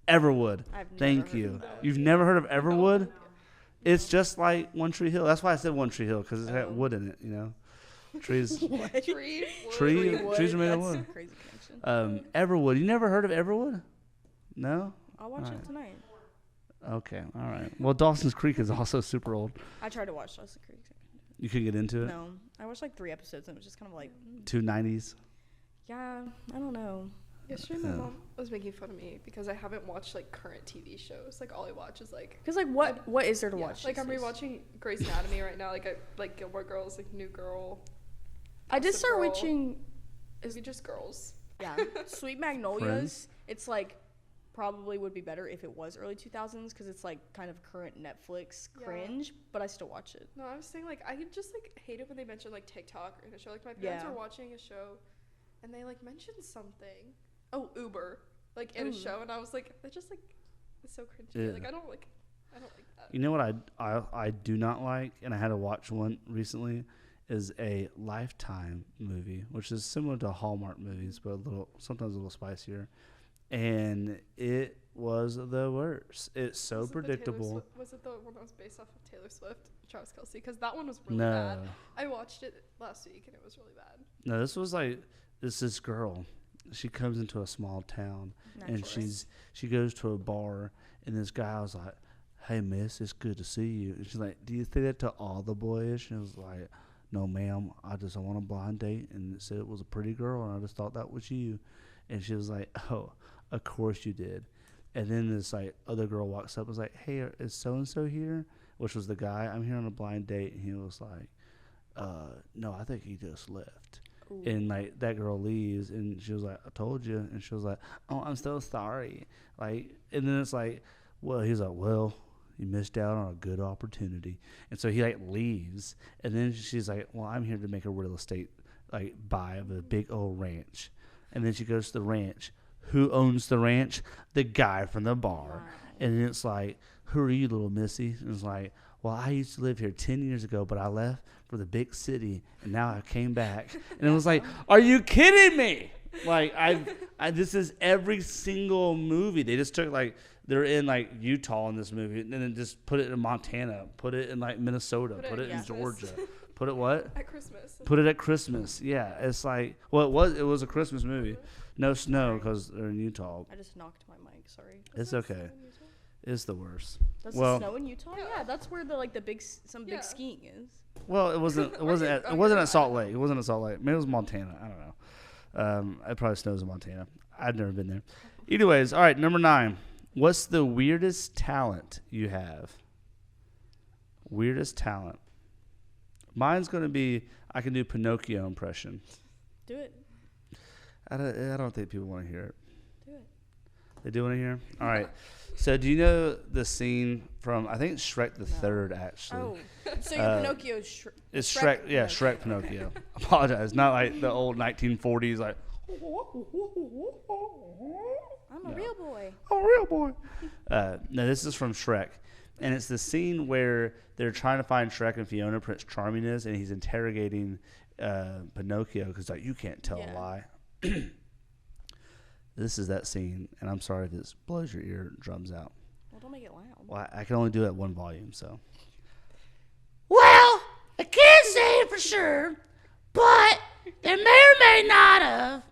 Speaker 1: Everwood. Thank you. You've never heard of Everwood? It's just like One Tree Hill. That's why I said One Tree Hill, because it's got wood in it, you know. Trees. Trees are made of wood.
Speaker 2: Crazy connection.
Speaker 1: Everwood. You never heard of Everwood? No?
Speaker 2: I'll watch it tonight.
Speaker 1: Okay, all right. Well, Dawson's Creek is also super old.
Speaker 2: I tried to watch Dawson's Creek.
Speaker 1: You couldn't get into it?
Speaker 2: No. I watched like 3 episodes and it was just kind of like...
Speaker 1: Two 90s?
Speaker 2: Yeah, I don't know.
Speaker 3: Yesterday, my mom was making fun of me because I haven't watched like current TV shows. Like all I watch is like.
Speaker 2: Because like what is there to watch?
Speaker 3: Like I'm rewatching Grey's Anatomy right now. Like Gilmore Girls, like New Girl.
Speaker 2: I did start watching.
Speaker 3: Is it just girls?
Speaker 2: Yeah, Sweet Magnolias. Friends? It's like probably would be better if it was early 2000s because it's like kind of current Netflix cringe, but I still watch it.
Speaker 3: No, I was saying like I just like hate it when they mention like TikTok in a show. Like my parents were watching a show, and they like mentioned something. Oh, Uber, like in a show, and I was like, that just like, it's so cringy. Yeah. Like I don't like that.
Speaker 1: You know what I do not like, and I had to watch one recently, is a Lifetime movie, which is similar to Hallmark movies, but sometimes a little spicier, and it was the worst. It's so predictable.
Speaker 3: Was it the one that was based off of Taylor Swift, Travis Kelce? Because that one was really bad. I watched it last week, and it was really bad.
Speaker 1: No, this was like this girl. She comes into a small town, and she goes to a bar, and this guy was like, "Hey, miss, it's good to see you." And she's like, "Do you say that to all the boys?" And I was like, "No, ma'am, I just want a blind date," and it said it was a pretty girl, and I just thought that was you. And she was like, "Oh, of course you did." And then this like other girl walks up and was like, "Hey, is so-and-so here?" Which was the guy. "I'm here on a blind date." And he was like, "No, I think he just left." Ooh. And like that girl leaves, and she was like, "I told you." And she was like, "Oh, I'm so sorry." Like, and then it's like, well, he's like, "Well, you missed out on a good opportunity." And so he like leaves, and then she's like, "Well, I'm here to make a real estate like buy of a big old ranch." And then she goes to the ranch. Who owns the ranch? The guy from the bar. Wow. And then it's like, "Who are you, little missy?" And it's like, "Well, I used to live here 10 years ago, but I left for the big city, and now I came back." And it was like, "Are you kidding me?" Like, this is every single movie. They just took, like, they're in, like, Utah in this movie, and then just put it in Montana, put it in, like, Minnesota, put it in Georgia. Put it what?
Speaker 3: At Christmas.
Speaker 1: Put it at Christmas. Yeah, it's like, well, it was a Christmas movie. No snow because they're in Utah.
Speaker 2: I just knocked my mic, sorry.
Speaker 1: It's okay. It's the worst.
Speaker 2: Does it snow in Utah? Yeah, that's where the big skiing is.
Speaker 1: Well, it wasn't at Salt Lake. It wasn't at Salt Lake. Maybe it was Montana. I don't know. It probably snows in Montana. I've never been there. Anyways, all right, number 9. What's the weirdest talent you have? Weirdest talent. Mine's going to be I can do Pinocchio impression.
Speaker 2: Do it.
Speaker 1: I don't think people want to hear it.
Speaker 2: Do it.
Speaker 1: They do want to hear? All right. So do you know the scene from, I think, Shrek the Third, actually?
Speaker 2: Oh. So your Pinocchio is
Speaker 1: it's Shrek. Yeah, Shrek Pinocchio. Okay. I apologize. Not like the old 1940s, like.
Speaker 2: I'm a real boy.
Speaker 1: I'm a real boy. No, this is from Shrek. And it's the scene where they're trying to find Shrek and Fiona, Prince Charming is, and he's interrogating Pinocchio because, like, you can't tell a lie. This is that scene, and I'm sorry if this blows your eardrums out.
Speaker 2: Well, don't make it loud.
Speaker 1: Well, I can only do it at one volume, so. Well, I can't say it for sure, but they may or may not have.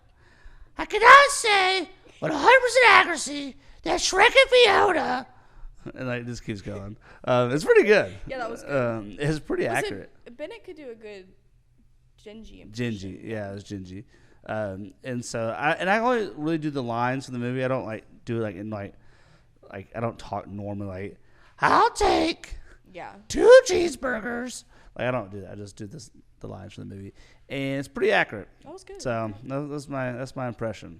Speaker 1: I cannot say with 100% accuracy that Shrek and Fiona. And like this keeps going. It's pretty good.
Speaker 2: Yeah, that was good.
Speaker 1: It's pretty accurate.
Speaker 2: Bennett could do a good Gingy impression.
Speaker 1: Gingy, yeah, it was Gingy. And so I only really do the lines from the movie. I don't like do it like in like I don't talk normally. Like, I'll take
Speaker 2: Yeah.
Speaker 1: 2 cheeseburgers. Like, I don't do that. I just do the lines from the movie, and it's pretty accurate.
Speaker 2: That was good.
Speaker 1: So that's my impression.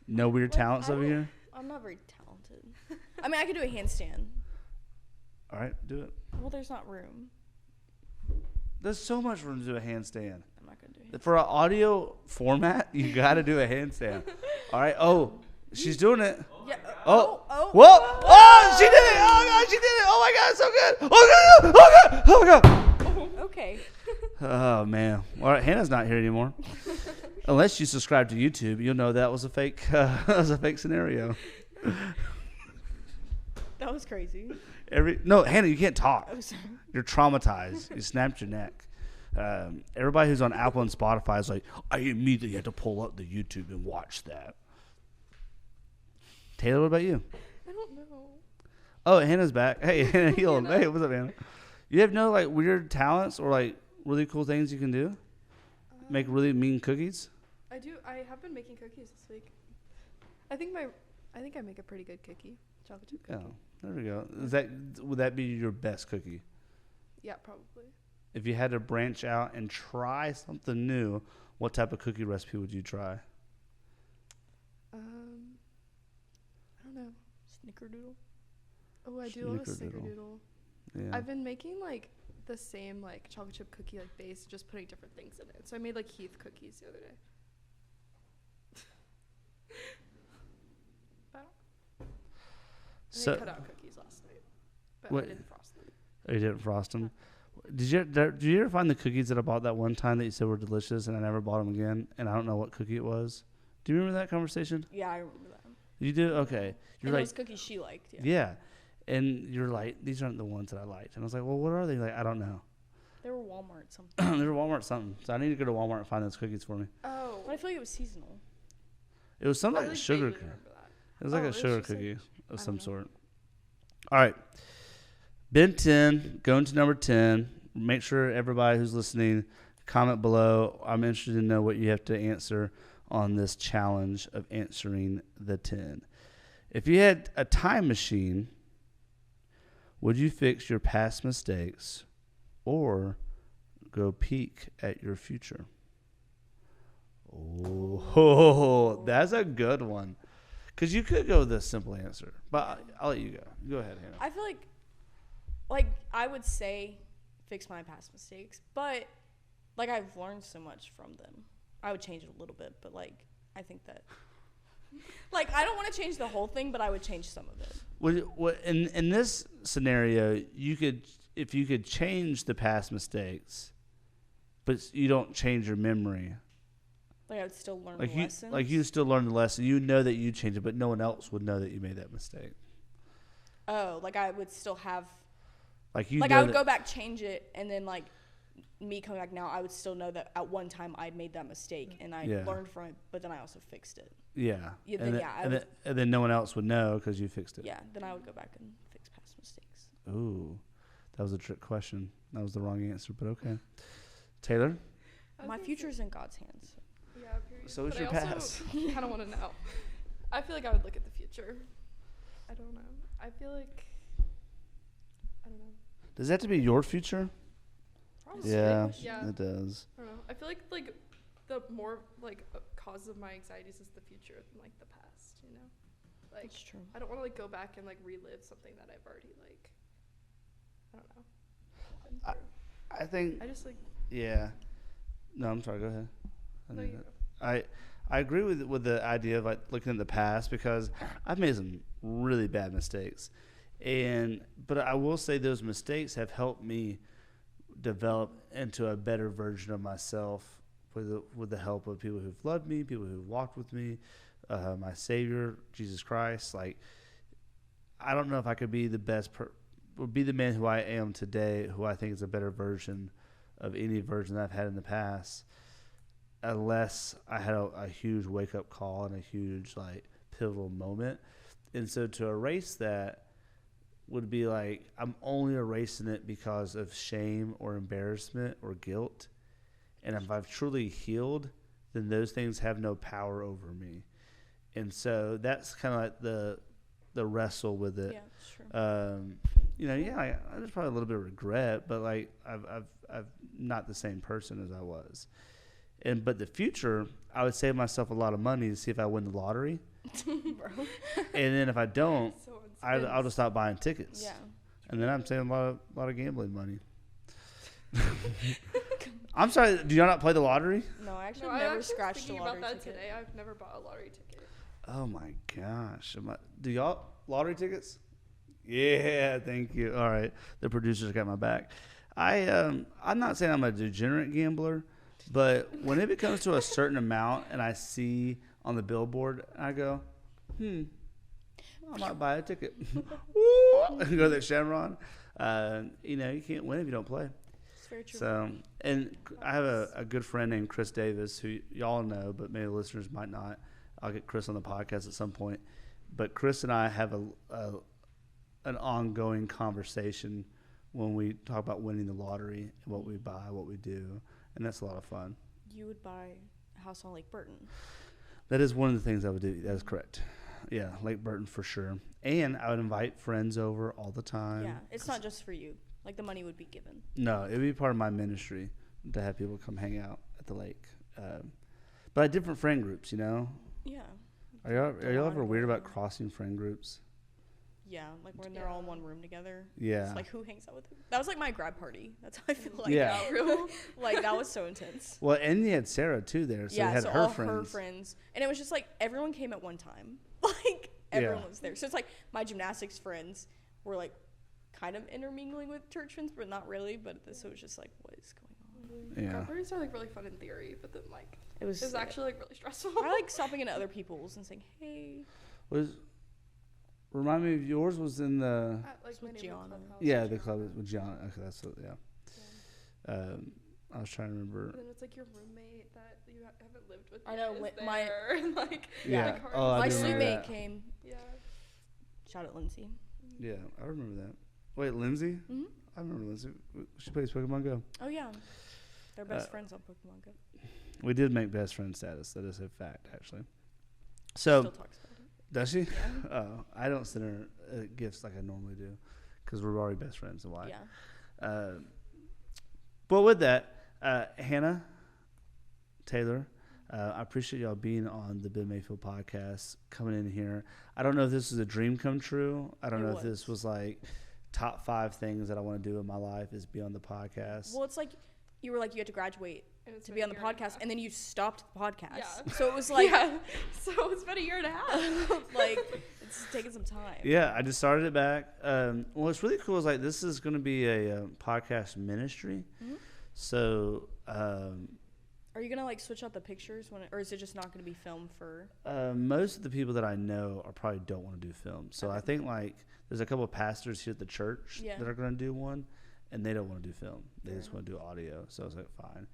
Speaker 1: No weird talents over here.
Speaker 2: I'm not very talented. I mean, I could do a handstand.
Speaker 1: All right, do it.
Speaker 2: Well, there's not room.
Speaker 1: There's so much room to do a handstand.
Speaker 2: I'm not gonna do a handstand.
Speaker 1: For an audio format, you got to do a handstand. All right. Oh, she's doing it.
Speaker 2: Yeah.
Speaker 1: Oh. Whoa. Oh, she did it. Oh, God, she did it. Oh, my God, it's so good. Oh, God. Oh, God. Oh, my God.
Speaker 2: Okay.
Speaker 1: Oh, man. All right, Hannah's not here anymore. Unless you subscribe to YouTube, you'll know that was a fake scenario.
Speaker 2: That was crazy.
Speaker 1: No, Hannah, you can't talk.
Speaker 2: Oh, sorry.
Speaker 1: You're traumatized. You snapped your neck. Everybody who's on Apple and Spotify is like, I immediately had to pull up the YouTube and watch that. Taylor, what about you?
Speaker 3: I don't know.
Speaker 1: Oh, Hannah's back. Hey, Hannah, hey, what's up, Hannah? You have no like weird talents or like really cool things you can do? Make really mean cookies?
Speaker 3: I do. I have been making cookies this week. I think I make a pretty good cookie. Chocolate chip cookie.
Speaker 1: Oh, there we go. Would that be your best cookie?
Speaker 3: Yeah, probably.
Speaker 1: If you had to branch out and try something new, what type of cookie recipe would you try?
Speaker 3: I don't know.
Speaker 2: Snickerdoodle.
Speaker 3: Oh, I do love a snickerdoodle.
Speaker 1: Yeah.
Speaker 3: I've been making like the same like chocolate chip cookie like base, just putting different things in it. So I made like Heath cookies the other day. I made cutout cookies last night, but
Speaker 1: what?
Speaker 3: I didn't frost them.
Speaker 1: Oh, you didn't frost them? Did you ever find the cookies that I bought that one time that you said were delicious and I never bought them again and I don't know what cookie it was? Do you remember that conversation?
Speaker 2: Yeah, I remember that.
Speaker 1: You do? Okay. You're
Speaker 2: and
Speaker 1: like,
Speaker 2: those cookies she liked. Yeah.
Speaker 1: yeah. And you're like, these aren't the ones that I liked. And I was like, well, what are they? Like, I don't know.
Speaker 2: They were Walmart something.
Speaker 1: They were Walmart something. So I need to go to Walmart and find those cookies for me.
Speaker 3: Oh.
Speaker 2: But I feel like it was seasonal.
Speaker 1: It was something
Speaker 3: I
Speaker 1: like a
Speaker 3: like
Speaker 1: sugar
Speaker 3: vaguely
Speaker 1: cookie.
Speaker 3: remember that.
Speaker 1: It was like
Speaker 3: Oh,
Speaker 1: a
Speaker 3: it was
Speaker 1: sugar
Speaker 3: just like-
Speaker 1: cookie of
Speaker 3: I
Speaker 1: some
Speaker 3: don't know.
Speaker 1: sort. All right. Ben 10, going to number 10. Make sure everybody who's listening, comment below. I'm interested to know what you have to answer on this challenge of answering the 10. If you had a time machine, would you fix your past mistakes or go peek at your future? Oh, that's a good one. Because you could go with a simple answer, but I'll let you go. Go ahead, Hannah.
Speaker 2: I feel like I would say fix my past mistakes, but like I've learned so much from them. I would change it a little bit, but like I think that like I don't want to change the whole thing, but I would change some of it.
Speaker 1: What in this scenario, if you could change the past mistakes, but you don't change your memory.
Speaker 2: Like I would still learn
Speaker 1: Like
Speaker 2: the lessons.
Speaker 1: like you still learn the lesson. You know that you changed it, but no one else would know that you made that mistake.
Speaker 2: Oh, like I would still have.
Speaker 1: Like you.
Speaker 2: Like
Speaker 1: know
Speaker 2: I would
Speaker 1: that,
Speaker 2: go back, change it, and then like me coming back now, I would still know that at one time I'd made that mistake and I learned from it, but then I also fixed it.
Speaker 1: Yeah.
Speaker 2: Yeah,
Speaker 1: and
Speaker 2: then,
Speaker 1: then, and then no one else would know because you fixed it.
Speaker 2: Yeah, then I would go back and fix past mistakes.
Speaker 1: Ooh, that was a trick question. That was the wrong answer, but okay. Taylor.
Speaker 2: My future's in God's hands.
Speaker 3: Yeah, period.
Speaker 1: So is
Speaker 3: But
Speaker 1: your
Speaker 3: I
Speaker 1: past.
Speaker 3: also kind of want to know. I feel like I would look at the future. I don't know. I feel like I don't know.
Speaker 1: Does that have to be your future?
Speaker 3: Probably.
Speaker 1: Yeah,
Speaker 3: Yeah.
Speaker 1: it does.
Speaker 3: I don't know. I feel like the more like cause of my anxieties is the future than like the past. You know, like
Speaker 2: That's true.
Speaker 3: I don't want to like go back and like relive something that I've already like. I don't know. been through.
Speaker 1: I think.
Speaker 3: I just like.
Speaker 1: Yeah. No, I'm sorry. Go ahead.
Speaker 3: No, you go.
Speaker 1: I agree with the idea of like looking at the past because I've made some really bad mistakes, but I will say those mistakes have helped me develop into a better version of myself with the help of people who've loved me, people who've walked with me, my Savior Jesus Christ. Like I don't know if I could be the best or be the man who I am today, who I think is a better version of any version that I've had in the past, unless I had a huge wake-up call and a huge like pivotal moment. And so to erase that would be like I'm only erasing it because of shame or embarrassment or guilt. And if I've truly healed, then those things have no power over me. And so that's kind of like the wrestle with it.
Speaker 2: Yeah, that's true.
Speaker 1: there's probably a little bit of regret, but like I've not the same person as I was. But the future, I would save myself a lot of money to see if I win the lottery.
Speaker 2: Bro.
Speaker 1: And then if I don't,
Speaker 3: So
Speaker 1: I'll just stop buying tickets.
Speaker 2: Yeah.
Speaker 1: And then I'm saving a lot of gambling money. I'm sorry, do y'all not play the lottery?
Speaker 2: No, I actually
Speaker 3: No,
Speaker 2: never
Speaker 3: I
Speaker 2: scratched a
Speaker 3: thinking
Speaker 2: lottery
Speaker 3: about that
Speaker 2: ticket.
Speaker 3: today. I've never bought a lottery ticket.
Speaker 1: Oh my gosh. Do y'all lottery tickets? Yeah, thank you. All right. The producers got my back. I'm not saying I'm a degenerate gambler, but when it becomes to a certain amount and I see on the billboard, I go, I might buy a ticket. Go to that Shamron. You can't win if you don't play.
Speaker 2: It's very true.
Speaker 1: So, and I have a good friend named Chris Davis, who y'all know, but maybe listeners might not. I'll get Chris on the podcast at some point. But Chris and I have an ongoing conversation when we talk about winning the lottery and what we buy, what we do, and that's a lot of fun.
Speaker 2: You would buy a house on Lake Burton.
Speaker 1: That is one of the things I would do. That is correct. Yeah, Lake Burton for sure. And I would invite friends over all the time.
Speaker 2: Yeah, it's not just for you. Like, the money would be given.
Speaker 1: No, it would be part of my ministry to have people come hang out at the lake. But at different friend groups,
Speaker 2: Yeah.
Speaker 1: Are y'all ever weird about crossing friend groups?
Speaker 2: Yeah, like when they're all in one room together.
Speaker 1: Yeah.
Speaker 2: It's like, who hangs out with who? That was like my grad party. That's how I feel like.
Speaker 1: Yeah.
Speaker 2: Like, that was so intense.
Speaker 1: Well, and you had Sarah too there, so you had
Speaker 2: so
Speaker 1: her
Speaker 2: all
Speaker 1: friends.
Speaker 2: her friends. And it was just like everyone came at one time. Like, everyone was there. So it's like my gymnastics friends were like kind of intermingling with church friends, but not really. But so it was just like, what is going on?
Speaker 1: Yeah.
Speaker 3: Grad parties are like really fun in theory, but then like
Speaker 2: It was
Speaker 3: actually like really stressful.
Speaker 2: I like stopping into other people's and saying, hey.
Speaker 1: Remind me of yours was in the
Speaker 3: At, like,
Speaker 2: with
Speaker 3: my neighborhood
Speaker 2: Gianna.
Speaker 3: clubhouse.
Speaker 1: the club with Gianna. Okay, that's I was trying to remember.
Speaker 3: But then it's like your roommate that you haven't lived with.
Speaker 2: I know,
Speaker 3: yet is
Speaker 2: my-
Speaker 3: there, and like
Speaker 1: Yeah.
Speaker 3: like,
Speaker 1: Oh, I
Speaker 2: My
Speaker 1: do remember
Speaker 2: sleepmate
Speaker 1: that.
Speaker 2: came.
Speaker 3: yeah.
Speaker 2: Shout out Lindsay.
Speaker 1: Yeah, I remember that. Wait, Lindsay?
Speaker 2: Mm-hmm.
Speaker 1: I remember Lindsay. She plays Pokemon Go.
Speaker 2: Oh, yeah. They're best friends on Pokemon Go.
Speaker 1: We did make best friend status. That is a fact, actually. So,
Speaker 2: Still talks about it.
Speaker 1: does she?
Speaker 2: Yeah.
Speaker 1: Oh, I don't send her gifts like I normally do because we're already best friends. So why?
Speaker 2: Yeah.
Speaker 1: But with that, Hannah, Taylor, I appreciate y'all being on the Ben Mayfield podcast, coming in here. I don't know if this is a dream come true. I don't
Speaker 2: It
Speaker 1: know
Speaker 2: was.
Speaker 1: if this was like top 5 things that I want to do in my life is be on the podcast.
Speaker 2: Well, it's like you were like, you had to graduate
Speaker 3: And it's
Speaker 2: to
Speaker 3: been
Speaker 2: be
Speaker 3: a
Speaker 2: on the
Speaker 3: year and a
Speaker 2: podcast,
Speaker 3: half.
Speaker 2: and then you stopped the podcast.
Speaker 3: Yeah.
Speaker 2: So it was like,
Speaker 3: yeah. So it's been a year and a half.
Speaker 2: like, it's taking some time.
Speaker 1: Yeah, I just started it back. What's really cool is like this is going to be a podcast ministry.
Speaker 2: Mm-hmm.
Speaker 1: So
Speaker 2: Are you gonna like switch out the pictures or is it just not gonna be filmed for?
Speaker 1: most of the people that I know are probably don't want to do film. So I think like there's a couple of pastors here at the church
Speaker 2: Yeah.
Speaker 1: that are going to do one, and they don't want to do film. They
Speaker 2: Fair
Speaker 1: just want to do audio. So I was like, fine.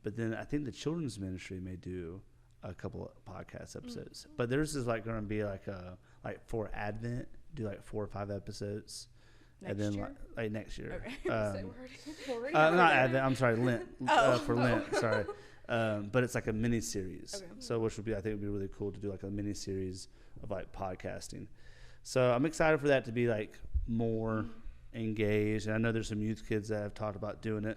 Speaker 1: But then I think the children's ministry may do a couple of podcast episodes. But theirs is like going to be like for Advent, do like 4 or 5 episodes.
Speaker 2: Next
Speaker 1: and then
Speaker 2: year?
Speaker 1: like next year.
Speaker 2: Okay.
Speaker 3: Say word.
Speaker 1: Not Advent. I'm sorry, Lent. For
Speaker 2: Oh.
Speaker 1: Lent. Sorry, but it's like a mini series.
Speaker 2: Okay.
Speaker 1: So which would be, I think, would be really cool to do like a mini series of like podcasting. So I'm excited for that to be like more engaged. And I know there's some youth kids that have talked about doing it.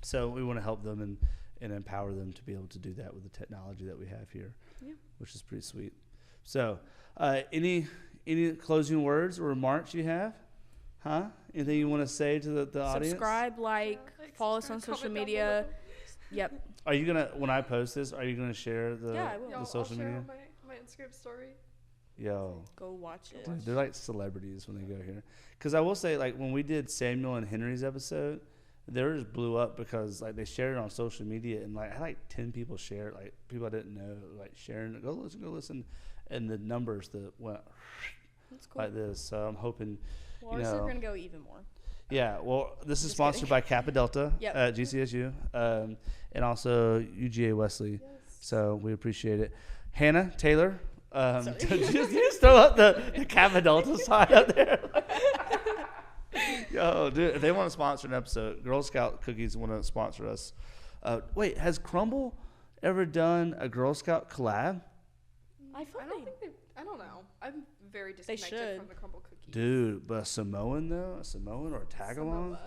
Speaker 1: So we want to help them and empower them to be able to do that with the technology that we have here, which is pretty sweet. So any closing words or remarks you have? Huh? Anything you want to say to the audience?
Speaker 2: Subscribe, follow us on social media. Yep.
Speaker 1: Are you gonna, when I post this, are you gonna share the
Speaker 2: Yeah, I will.
Speaker 1: the social
Speaker 3: I'll share
Speaker 1: media?
Speaker 3: on my Instagram story.
Speaker 1: Yo,
Speaker 2: Go watch it.
Speaker 1: dude, they're like celebrities when they go here. Because I will say, like when we did Samuel and Henry's episode, theirs blew up because like they shared it on social media and like I had like 10 people share it, like people I didn't know, like sharing it. Go listen, and the numbers that went
Speaker 2: That's cool.
Speaker 1: like this. So I'm hoping.
Speaker 2: Well, ours are gonna go even more.
Speaker 1: Yeah, well, this is
Speaker 2: Just
Speaker 1: sponsored
Speaker 2: kidding.
Speaker 1: by Kappa Delta
Speaker 2: Yep.
Speaker 1: at GCSU, and also UGA Wesley. So we appreciate it. Hannah, Taylor, just throw up the Kappa Delta sign up there. Yo, dude, if they want to sponsor an episode, Girl Scout cookies want to sponsor us. Wait, has Crumble ever done a Girl Scout collab?
Speaker 2: I feel
Speaker 3: I don't know. I'm very disconnected
Speaker 2: should.
Speaker 3: from the crumble cookies.
Speaker 1: Dude, but a Samoan though? A Samoan or a tag-along?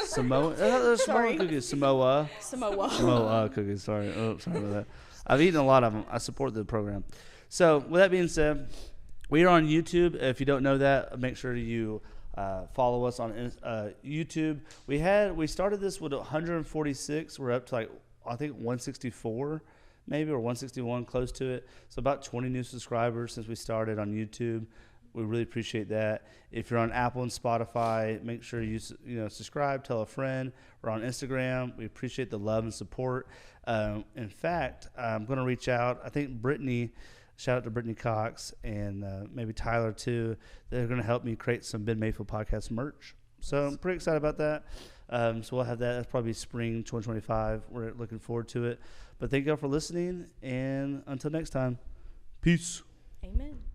Speaker 3: Samoa.
Speaker 1: Samoan? They're
Speaker 2: Sorry.
Speaker 1: Samoan cookies. Samoa.
Speaker 2: Samoa.
Speaker 1: Cookies. Sorry. Oh, sorry about that. I've eaten a lot of them. I support the program. So with that being said, we are on YouTube. If you don't know that, make sure you follow us on YouTube. We started this with 146. We're up to like I think 164 maybe or 161, close to it. So about 20 new subscribers since we started on YouTube. We really appreciate that. If you're on Apple and Spotify, make sure you subscribe, tell a friend. We're on Instagram. We appreciate the love and support. In fact, I'm going to reach out. I think Brittany, shout out to Brittany Cox and maybe Tyler too. They're going to help me create some Ben Mayfield podcast merch. So I'm pretty excited about that. So we'll have that. That's probably spring 2025. We're looking forward to it. But thank you all for listening. And until next time, peace.
Speaker 2: Amen.